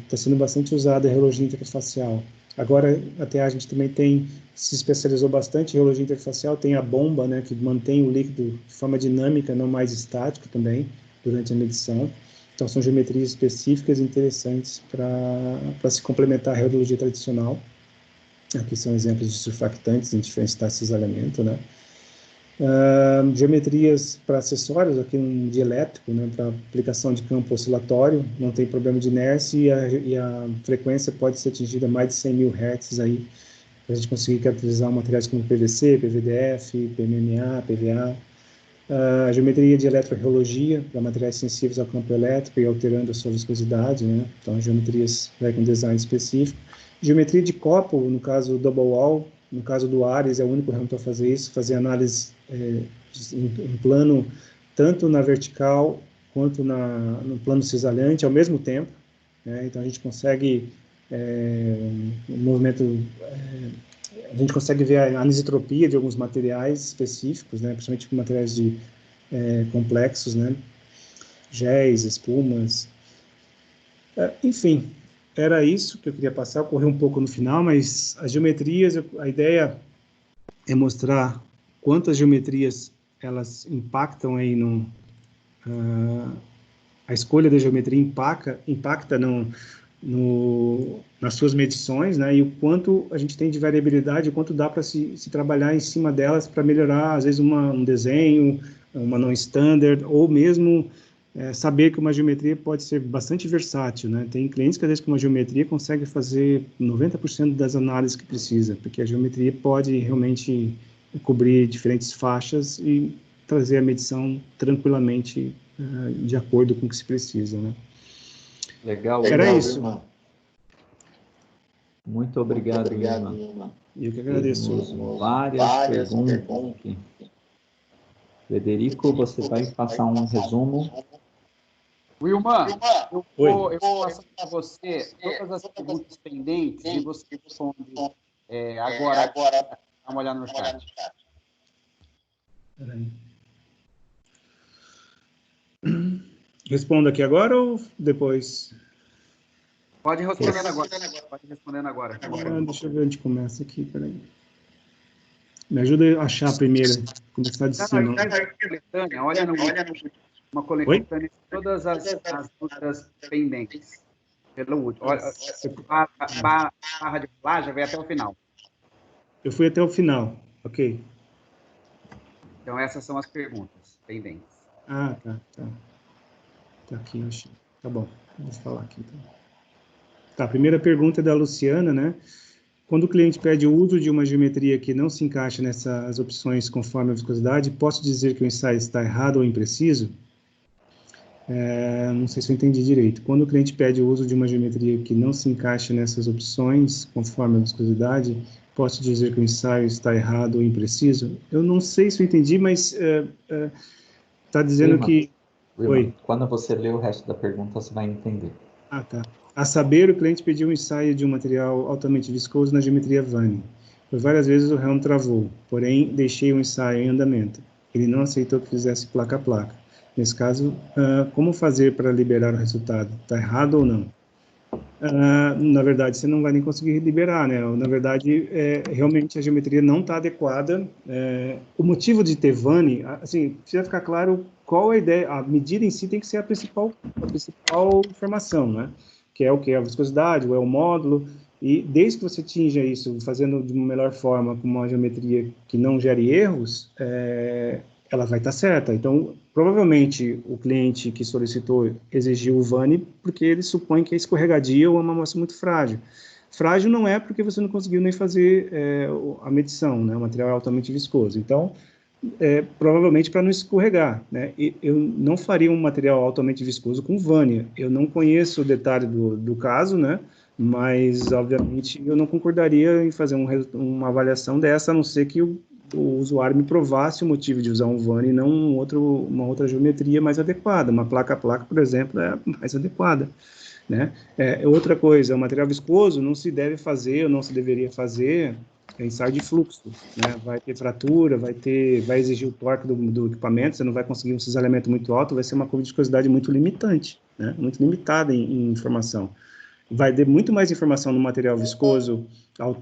[SPEAKER 1] está sendo bastante usada a rheologia interfacial. Agora, até a gente também se especializou bastante em rheologia interfacial, tem a bomba, né, que mantém o líquido de forma dinâmica, não mais estático também, durante a medição. Então, são geometrias específicas e interessantes para se complementar à rheologia tradicional. Aqui são exemplos de surfactantes em diferentes taxas de cisalhamento, né? Geometrias para acessórios, aqui um dielétrico, né, para aplicação de campo oscilatório, não tem problema de inércia e a frequência pode ser atingida a mais de 100 mil Hz aí, para a gente conseguir caracterizar materiais como PVC, PVDF, PMMA, PVA. A geometria de eletrorreologia, para materiais sensíveis ao campo elétrico e alterando a sua viscosidade, né? Então, geometrias com design específico. Geometria de copo, no caso double wall, no caso do Ares, é o único ramo para fazer isso, fazer análise em plano, tanto na vertical quanto no plano cisalhante ao mesmo tempo, né? Então, a gente consegue a gente consegue ver a anisotropia de alguns materiais específicos, né, principalmente materiais complexos, né, géis, espumas, enfim, era isso que eu queria passar. Eu corri um pouco no final, mas as geometrias, a ideia é mostrar quantas geometrias elas impactam aí a escolha da geometria impacta nas suas medições, né, e o quanto a gente tem de variabilidade, o quanto dá para se trabalhar em cima delas para melhorar, às vezes, um desenho, uma non-standard, ou mesmo saber que uma geometria pode ser bastante versátil, né? Tem clientes que, às vezes, com uma geometria consegue fazer 90% das análises que precisa, porque a geometria pode realmente cobrir diferentes faixas e trazer a medição tranquilamente de acordo com o que se precisa, né?
[SPEAKER 4] Legal,
[SPEAKER 1] Era
[SPEAKER 4] irmão.
[SPEAKER 1] isso.
[SPEAKER 4] Muito obrigado, irmão.
[SPEAKER 1] Eu que agradeço.
[SPEAKER 4] Temos várias perguntas aqui. Frederico, você vai passar um resumo.
[SPEAKER 2] Wilman, eu vou passar para você todas as perguntas pendentes e você responde agora. Dá uma olhada no chat.
[SPEAKER 1] Peraí. Respondo aqui agora ou depois?
[SPEAKER 2] Pode responder agora. Pode responder agora.
[SPEAKER 1] Deixa eu ver onde começa aqui, peraí. Me ajuda a achar a primeira, começar de cima.
[SPEAKER 2] Olha uma coletânea de todas as dúvidas pendentes. Pelo último. Barra de plágio vai até o final.
[SPEAKER 1] Eu fui até o final, ok.
[SPEAKER 2] Então, essas são as perguntas pendentes.
[SPEAKER 1] Ah, tá. Tá aqui, eu achei. Tá bom, vou falar aqui então. Tá, a primeira pergunta é da Luciana, né? Quando o cliente pede o uso de uma geometria que não se encaixa nessas opções conforme a viscosidade, posso dizer que o ensaio está errado ou impreciso? Não sei se eu entendi direito. Quando o cliente pede o uso de uma geometria que não se encaixa nessas opções conforme a viscosidade, posso dizer que o ensaio está errado ou impreciso? Eu não sei se eu entendi, mas está dizendo que...
[SPEAKER 4] Oi. Quando você ler o resto da pergunta, você vai entender.
[SPEAKER 1] Ah, tá. A saber, o cliente pediu um ensaio de um material altamente viscoso na geometria Vane. Por várias vezes o Helm travou, porém deixei o ensaio em andamento. Ele não aceitou que fizesse placa a placa. Nesse caso, como fazer para liberar o resultado? Está errado ou não? Na verdade, você não vai nem conseguir liberar, né? Na verdade, realmente a geometria não está adequada. O motivo de ter Vane, assim, precisa ficar claro qual é a ideia. A medida em si tem que ser a principal informação, né? Que é o que? A viscosidade, o módulo, e desde que você atinja isso, fazendo de uma melhor forma, com uma geometria que não gere erros, ela vai estar certa. Então, provavelmente, o cliente que solicitou exigiu o Vane porque ele supõe que é escorregadia ou é uma amostra muito frágil. Frágil não é porque você não conseguiu nem fazer a medição, né? O material é altamente viscoso. Então, provavelmente para não escorregar, né? Eu não faria um material altamente viscoso com Vânia. Eu não conheço o detalhe do caso, né? Mas, obviamente, eu não concordaria em fazer uma avaliação dessa, a não ser que o usuário me provasse o motivo de usar um Vânia e não uma outra geometria mais adequada. Uma placa a placa, por exemplo, é mais adequada, né? Outra coisa, o material viscoso não se deve fazer, ou não se deveria fazer ensaio de fluxo, né? Vai ter fratura, vai exigir o torque do equipamento, você não vai conseguir um cisalhamento muito alto, vai ser uma curva de viscosidade muito limitante, né? Muito limitada em informação. Vai ter muito mais informação no material viscoso,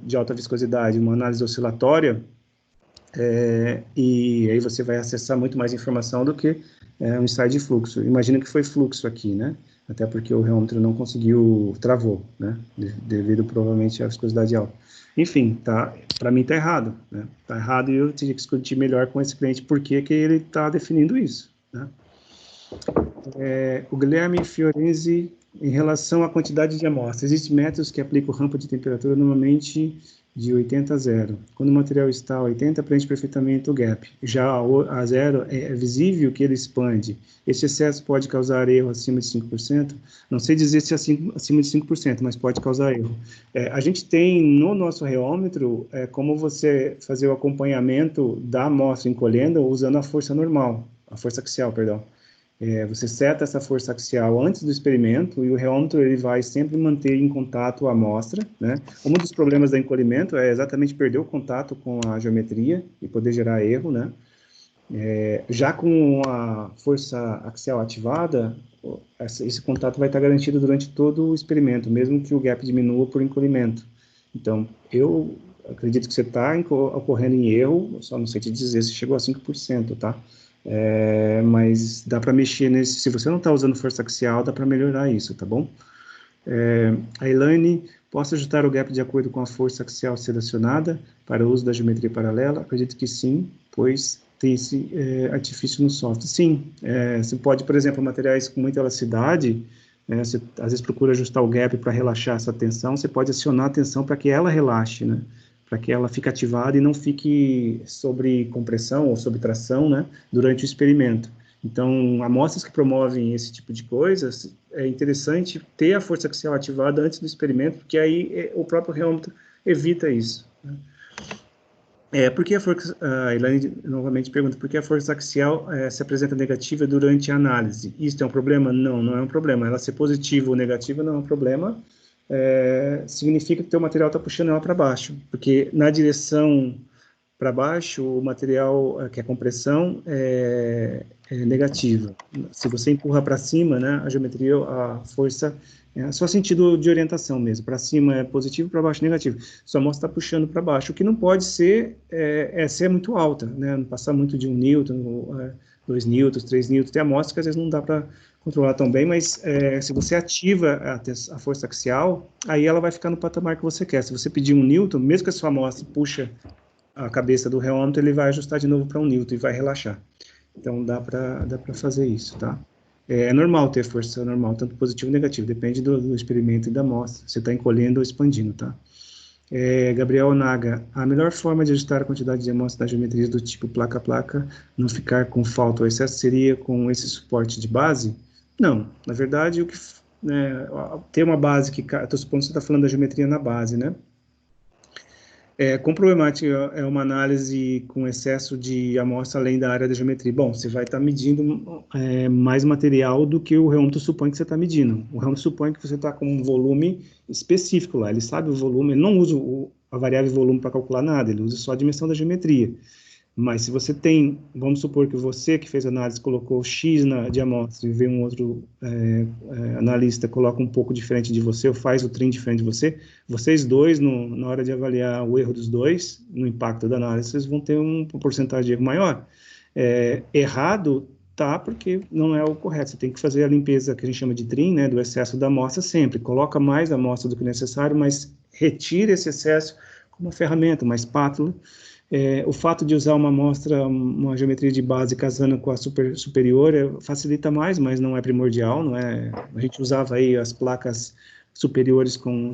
[SPEAKER 1] de alta viscosidade, uma análise oscilatória, e aí você vai acessar muito mais informação do que um ensaio de fluxo. Imagina que foi fluxo aqui, né? Até porque o reômetro não conseguiu, travou, né? Devido provavelmente à viscosidade alta. Enfim, para mim está errado, né? Está errado e eu teria que discutir melhor com esse cliente por que ele está definindo isso, né? O Guilherme Fiorenzi, em relação à quantidade de amostras, existem métodos que aplicam rampa de temperatura normalmente de 80 a 0. Quando o material está a 80, preenche perfeitamente o gap. Já a 0 é visível que ele expande. Esse excesso pode causar erro acima de 5%. Não sei dizer se é acima de 5%, mas pode causar erro. A gente tem no nosso reômetro como você fazer o acompanhamento da amostra encolhendo usando a força normal, a força axial, perdão. Você seta essa força axial antes do experimento e o reômetro ele vai sempre manter em contato a amostra, né? Um dos problemas do encolhimento é exatamente perder o contato com a geometria e poder gerar erro, né? Já com a força axial ativada, esse contato vai estar garantido durante todo o experimento, mesmo que o gap diminua por encolhimento. Então, eu acredito que você está ocorrendo em erro, só não sei te dizer se chegou a 5%, tá? Mas dá para mexer nesse, se você não está usando força axial, dá para melhorar isso, tá bom? A Elaine, posso ajustar o gap de acordo com a força axial selecionada para o uso da geometria paralela? Acredito que sim, pois tem esse artifício no software. Sim, você pode, por exemplo, materiais com muita elasticidade, você às vezes procura ajustar o gap para relaxar essa tensão, você pode acionar a tensão para que ela relaxe, né? Para que ela fique ativada e não fique sobre compressão ou sobre tração, né, durante o experimento. Então, amostras que promovem esse tipo de coisas, é interessante ter a força axial ativada antes do experimento, porque aí o próprio reômetro evita isso, né? Porque a Elaine novamente pergunta, por que a força axial se apresenta negativa durante a análise? Isso é um problema? Não, não é um problema. Ela ser positiva ou negativa não é um problema. Significa que o teu material está puxando ela para baixo, porque na direção para baixo, o material, que é compressão, é negativa. Se você empurra para cima, né, a geometria, a força, é só sentido de orientação mesmo, para cima é positivo, para baixo é negativo. Sua amostra está puxando para baixo, o que não pode ser, ser muito alta, né, não passar muito de 1 newton, 2 newtons, 3 newtons, tem amostras que às vezes não dá para controlar tão bem, mas se você ativa a força axial, aí ela vai ficar no patamar que você quer. Se você pedir 1 newton, mesmo que a sua amostra puxa a cabeça do reômetro, ele vai ajustar de novo para 1 newton e vai relaxar. Então, dá para fazer isso, tá? É normal ter força normal, tanto positivo e negativo, depende do experimento e da amostra. Você está encolhendo ou expandindo, tá? Gabriel Naga, a melhor forma de ajustar a quantidade de amostras das geometrias do tipo placa a placa, não ficar com falta ou excesso, seria com esse suporte de base? Não, na verdade, ter uma base que... Estou supondo que você está falando da geometria na base, né? Quão problemática é uma análise com excesso de amostra além da área da geometria? Bom, você vai estar medindo mais material do que o reômetro supõe que você está medindo. O reômetro supõe que você está com um volume específico lá, ele sabe o volume, ele não usa a variável volume para calcular nada, ele usa só a dimensão da geometria. Mas se você tem, vamos supor que você que fez a análise colocou X de amostra e vê um outro analista coloca um pouco diferente de você ou faz o trim diferente de você, vocês dois, na hora de avaliar o erro dos dois, no impacto da análise, vocês vão ter uma porcentagem de erro maior. Errado tá, porque não é o correto, você tem que fazer a limpeza que a gente chama de trim, né, do excesso da amostra sempre, coloca mais amostra do que necessário, mas retira esse excesso com uma ferramenta, uma espátula. O fato de usar uma amostra, uma geometria de base casando com a superior facilita mais, mas não é primordial, não é? A gente usava aí as placas superiores com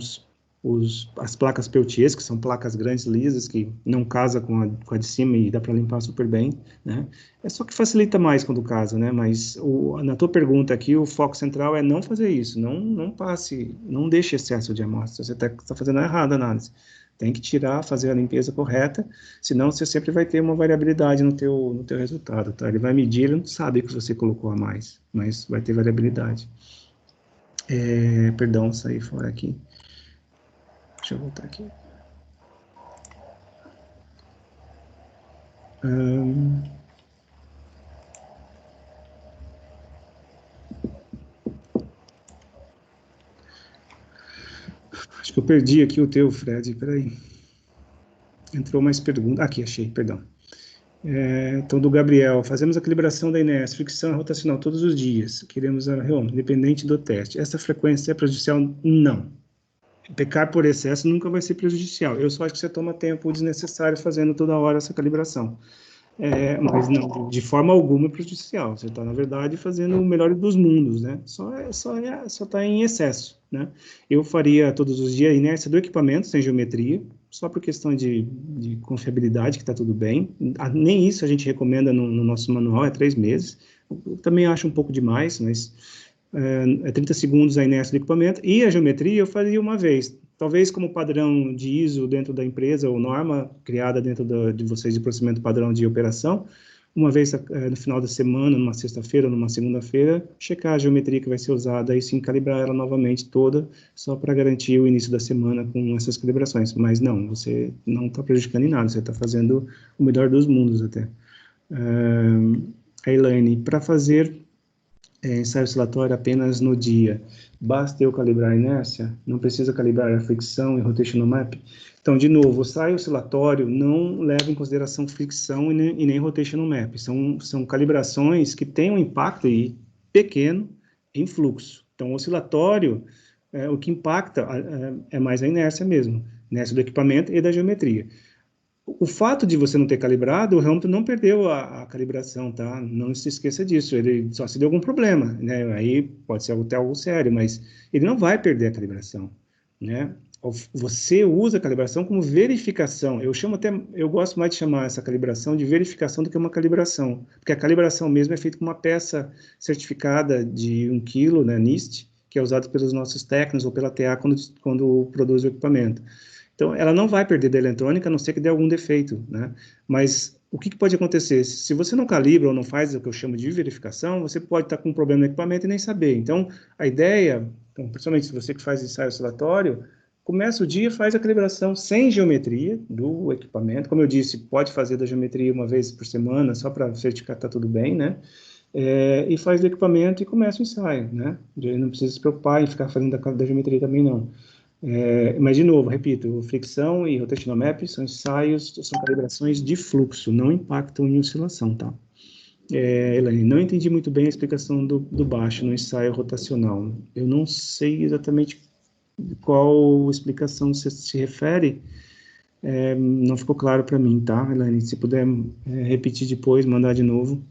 [SPEAKER 1] as placas Peltier, que são placas grandes, lisas, que não casa com a de cima e dá para limpar super bem, né? É só que facilita mais quando casa, né? Mas na tua pergunta aqui, o foco central é não fazer isso, não passe, não deixe excesso de amostra, você está fazendo errado a análise. Tem que tirar, fazer a limpeza correta, senão você sempre vai ter uma variabilidade no teu resultado, tá? Ele vai medir, ele não sabe que você colocou a mais, mas vai ter variabilidade. Perdão, saí fora aqui. Deixa eu voltar aqui. Acho que eu perdi aqui o teu, Fred, peraí. Entrou mais pergunta. Aqui, achei, perdão. Então, do Gabriel, fazemos a calibração da inércia, fricção rotacional todos os dias. Queremos a reoma, independente do teste. Essa frequência é prejudicial? Não. Pecar por excesso nunca vai ser prejudicial. Eu só acho que você toma tempo desnecessário fazendo toda hora essa calibração. Mas não, de forma alguma prejudicial. Você está, na verdade, fazendo o melhor dos mundos, né? Só está em excesso, né? Eu faria todos os dias a inércia do equipamento, sem geometria, só por questão de confiabilidade, que está tudo bem. Nem isso a gente recomenda no nosso manual, é 3 meses. Eu também acho um pouco demais, mas 30 segundos a inércia do equipamento. E a geometria eu faria uma vez. Talvez como padrão de ISO dentro da empresa, ou norma criada dentro de vocês de procedimento padrão de operação, uma vez no final da semana, numa sexta-feira, numa segunda-feira, checar a geometria que vai ser usada e sim calibrar ela novamente toda, só para garantir o início da semana com essas calibrações. Mas não, você não está prejudicando em nada, você está fazendo o melhor dos mundos até. A Elaine, para fazer ensaio oscilatório apenas no dia, basta eu calibrar a inércia? Não precisa calibrar a fricção e rotational map? Então, de novo, o ensaio oscilatório não leva em consideração fricção e nem rotational map. São calibrações que têm um impacto aí pequeno em fluxo. Então, o oscilatório, o que impacta é mais a inércia mesmo, inércia do equipamento e da geometria. O fato de você não ter calibrado, o Hamilton não perdeu a calibração, tá? Não se esqueça disso. Ele só se deu algum problema, né? Aí pode ser até algo sério, mas ele não vai perder a calibração, né? Você usa a calibração como verificação. Eu gosto mais de chamar essa calibração de verificação do que uma calibração, porque a calibração mesmo é feita com uma peça certificada de 1 kg, né, NIST, que é usada pelos nossos técnicos ou pela TA quando produz o equipamento. Então, ela não vai perder da eletrônica, a não ser que dê algum defeito, né? Mas o que pode acontecer? Se você não calibra ou não faz o que eu chamo de verificação, você pode estar com um problema no equipamento e nem saber. Então, a ideia, principalmente se você que faz ensaio oscilatório, começa o dia, faz a calibração sem geometria do equipamento. Como eu disse, pode fazer da geometria uma vez por semana, só para certificar que está tudo bem, né? E faz do equipamento e começa o ensaio, né? Não precisa se preocupar em ficar fazendo da geometria também, não. Mas, de novo, repito, fricção e rotational map são ensaios, são calibrações de fluxo, não impactam em oscilação, tá? Elaine, não entendi muito bem a explicação do baixo no ensaio rotacional. Eu não sei exatamente qual explicação você se refere, não ficou claro para mim, tá, Elaine? Se puder repetir depois, mandar de novo.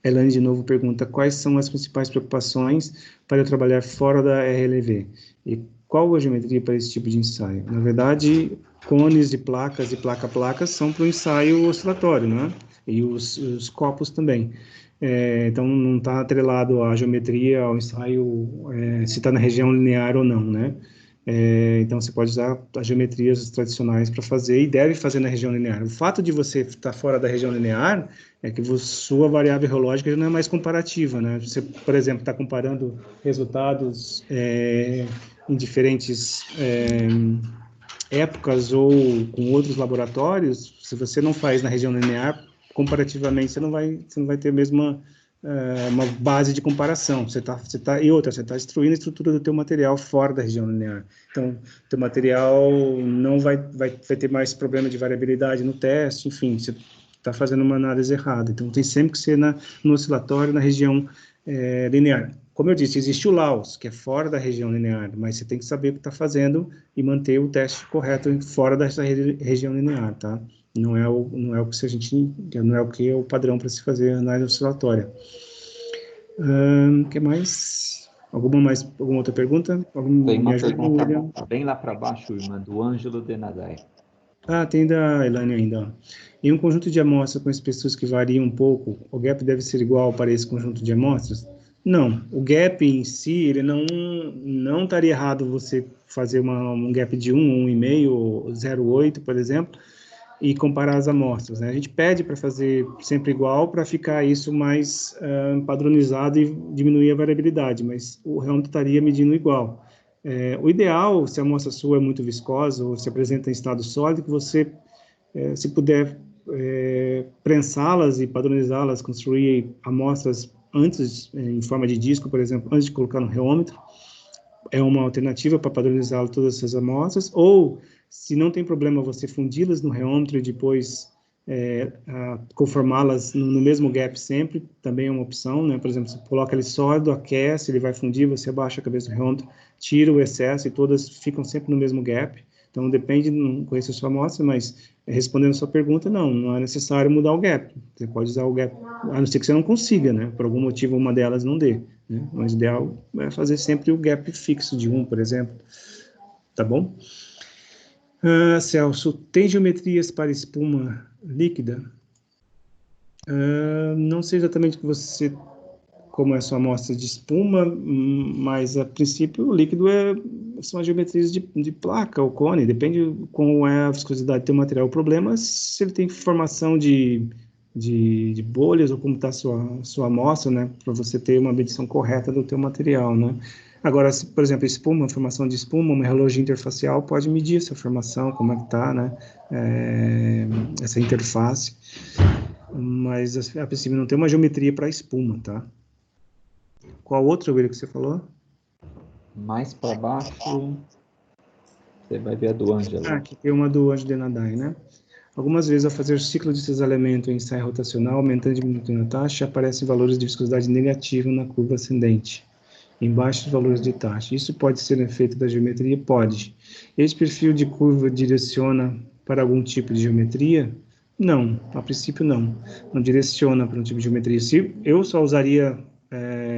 [SPEAKER 1] Elaine, de novo, pergunta, quais são as principais preocupações para eu trabalhar fora da RLV? E qual a geometria para esse tipo de ensaio? Na verdade, cones de placas e placa-placas são para o ensaio oscilatório, né? E os copos também. Então, não está atrelado à geometria, ao ensaio, se está na região linear ou não, né? Então, você pode usar as geometrias tradicionais para fazer e deve fazer na região linear. O fato de você estar fora da região linear é que sua variável reológica já não é mais comparativa, né? Você, por exemplo, está comparando resultados em diferentes épocas ou com outros laboratórios. Se você não faz na região linear, comparativamente, você não vai ter a mesma uma base de comparação. Você está destruindo a estrutura do teu material fora da região linear. Então, teu material não vai ter mais problema de variabilidade no teste, enfim, você está fazendo uma análise errada. Então, tem sempre que ser no oscilatório, na região linear. Como eu disse, existe o LAOS, que é fora da região linear, mas você tem que saber o que está fazendo e manter o teste correto fora dessa região linear, tá? Não é o que é o padrão para se fazer análise oscilatória. Que mais? Alguma outra pergunta?
[SPEAKER 4] Tem uma pergunta bem lá para baixo, irmã, do Ângelo Denadai.
[SPEAKER 1] Tem da Elaine ainda. Ó. Em um conjunto de amostras com espessuras que variam um pouco, o gap deve ser igual para esse conjunto de amostras? Não. O gap em si, ele não estaria errado você fazer um gap de 1, 1,5 ou 0,8, por exemplo, e comparar as amostras. Né? A gente pede para fazer sempre igual para ficar isso mais padronizado e diminuir a variabilidade, mas o rheômetro estaria medindo igual. O ideal, se a amostra sua é muito viscosa ou se apresenta em estado sólido, que você, se puder, prensá-las e padronizá-las, construir amostras antes, em forma de disco, por exemplo, antes de colocar no rheômetro, é uma alternativa para padronizar todas essas amostras, ou, se não tem problema você fundi-las no rheômetro e depois conformá-las no mesmo gap sempre, também é uma opção, né? Por exemplo, você coloca ele sólido, aquece, ele vai fundir, você abaixa a cabeça do rheômetro, tira o excesso e todas ficam sempre no mesmo gap. Então, depende, não conheço a sua amostra, mas respondendo a sua pergunta, não é necessário mudar o gap. Você pode usar o gap, a não ser que você não consiga, né? Por algum motivo, uma delas não dê. Né? Mas o ideal é fazer sempre o gap fixo de 1, por exemplo. Tá bom? Celso, tem geometrias para espuma líquida? Não sei exatamente como é a sua amostra de espuma, mas a princípio o líquido são as geometrias de placa ou cone, depende como é a viscosidade do teu material. O problema é se ele tem formação de bolhas ou como está a sua amostra, né, para você ter uma medição correta do teu material, né. Agora, se, por exemplo, espuma, formação de espuma, uma radiologia interfacial pode medir essa formação, como é que está, né, essa interface, mas a princípio não tem uma geometria para espuma, tá? Qual outro, William, que você falou?
[SPEAKER 4] Mais para baixo, você vai ver a do Ângelo.
[SPEAKER 1] Aqui tem uma do Ângelo Denadai, né? Algumas vezes, ao fazer o ciclo de cisalhamento em ensaio rotacional, aumentando e diminuindo a taxa, aparecem valores de viscosidade negativa na curva ascendente, em baixos valores de taxa. Isso pode ser um efeito da geometria? Pode. Esse perfil de curva direciona para algum tipo de geometria? Não, a princípio não. Não direciona para um tipo de geometria. Se eu só usaria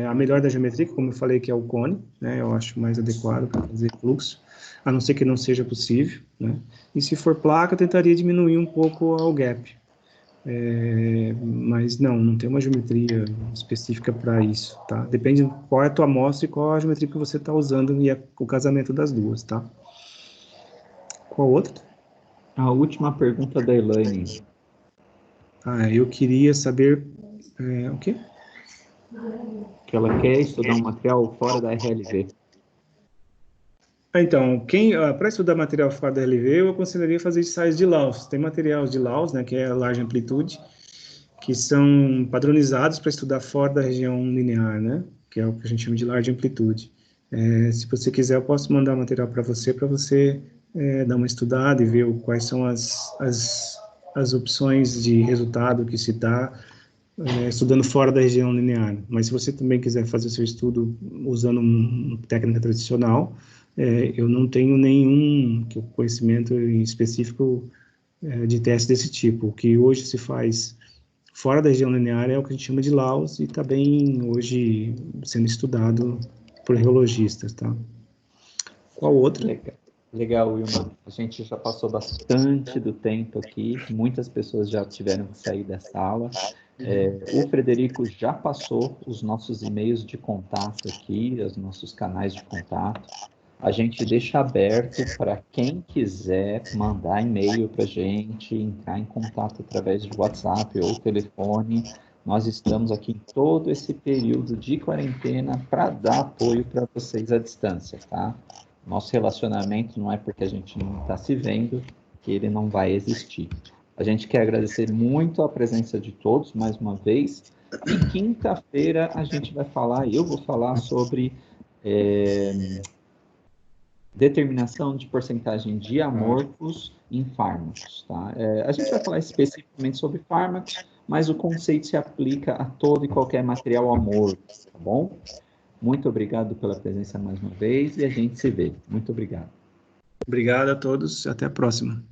[SPEAKER 1] a melhor da geometria, como eu falei, que é o cone, né? Eu acho mais adequado para fazer fluxo, a não ser que não seja possível, né? E se for placa, eu tentaria diminuir um pouco o gap. Mas não tem uma geometria específica para isso, tá? Depende de qual é a tua amostra e qual a geometria que você está usando e o casamento das duas, tá? Qual outra?
[SPEAKER 4] A última pergunta da Elaine.
[SPEAKER 1] Eu queria saber o quê?
[SPEAKER 4] Que ela quer estudar um material fora da RLV.
[SPEAKER 1] Então, para estudar material fora da RLV, eu aconselharia fazer ensaios de Laus. Tem materiais de Laus, né, que é a larga amplitude, que são padronizados para estudar fora da região linear, né, que é o que a gente chama de larga amplitude. Se você quiser, eu posso mandar material para você dar uma estudada e ver quais são as opções de resultado que se dá estudando fora da região linear. Mas se você também quiser fazer seu estudo usando uma técnica tradicional, eu não tenho nenhum conhecimento específico de teste desse tipo. O que hoje se faz fora da região linear é o que a gente chama de Laus e está bem hoje sendo estudado por reologistas, tá? Qual outro?
[SPEAKER 4] Legal, Wilma. A gente já passou bastante do tempo aqui, muitas pessoas já tiveram que sair dessa aula. O Frederico já passou os nossos e-mails de contato aqui, os nossos canais de contato. A gente deixa aberto para quem quiser mandar e-mail para a gente, entrar em contato através de WhatsApp ou telefone. Nós estamos aqui em todo esse período de quarentena para dar apoio para vocês à distância, tá? Nosso relacionamento não é porque a gente não está se vendo que ele não vai existir. A gente quer agradecer muito a presença de todos, mais uma vez. E quinta-feira a gente vai falar, eu vou falar sobre determinação de porcentagem de amorfos em fármacos, tá? A gente vai falar especificamente sobre fármacos, mas o conceito se aplica a todo e qualquer material amorfo, tá bom? Muito obrigado pela presença mais uma vez e a gente se vê. Muito obrigado.
[SPEAKER 1] Obrigado a todos. Até a próxima.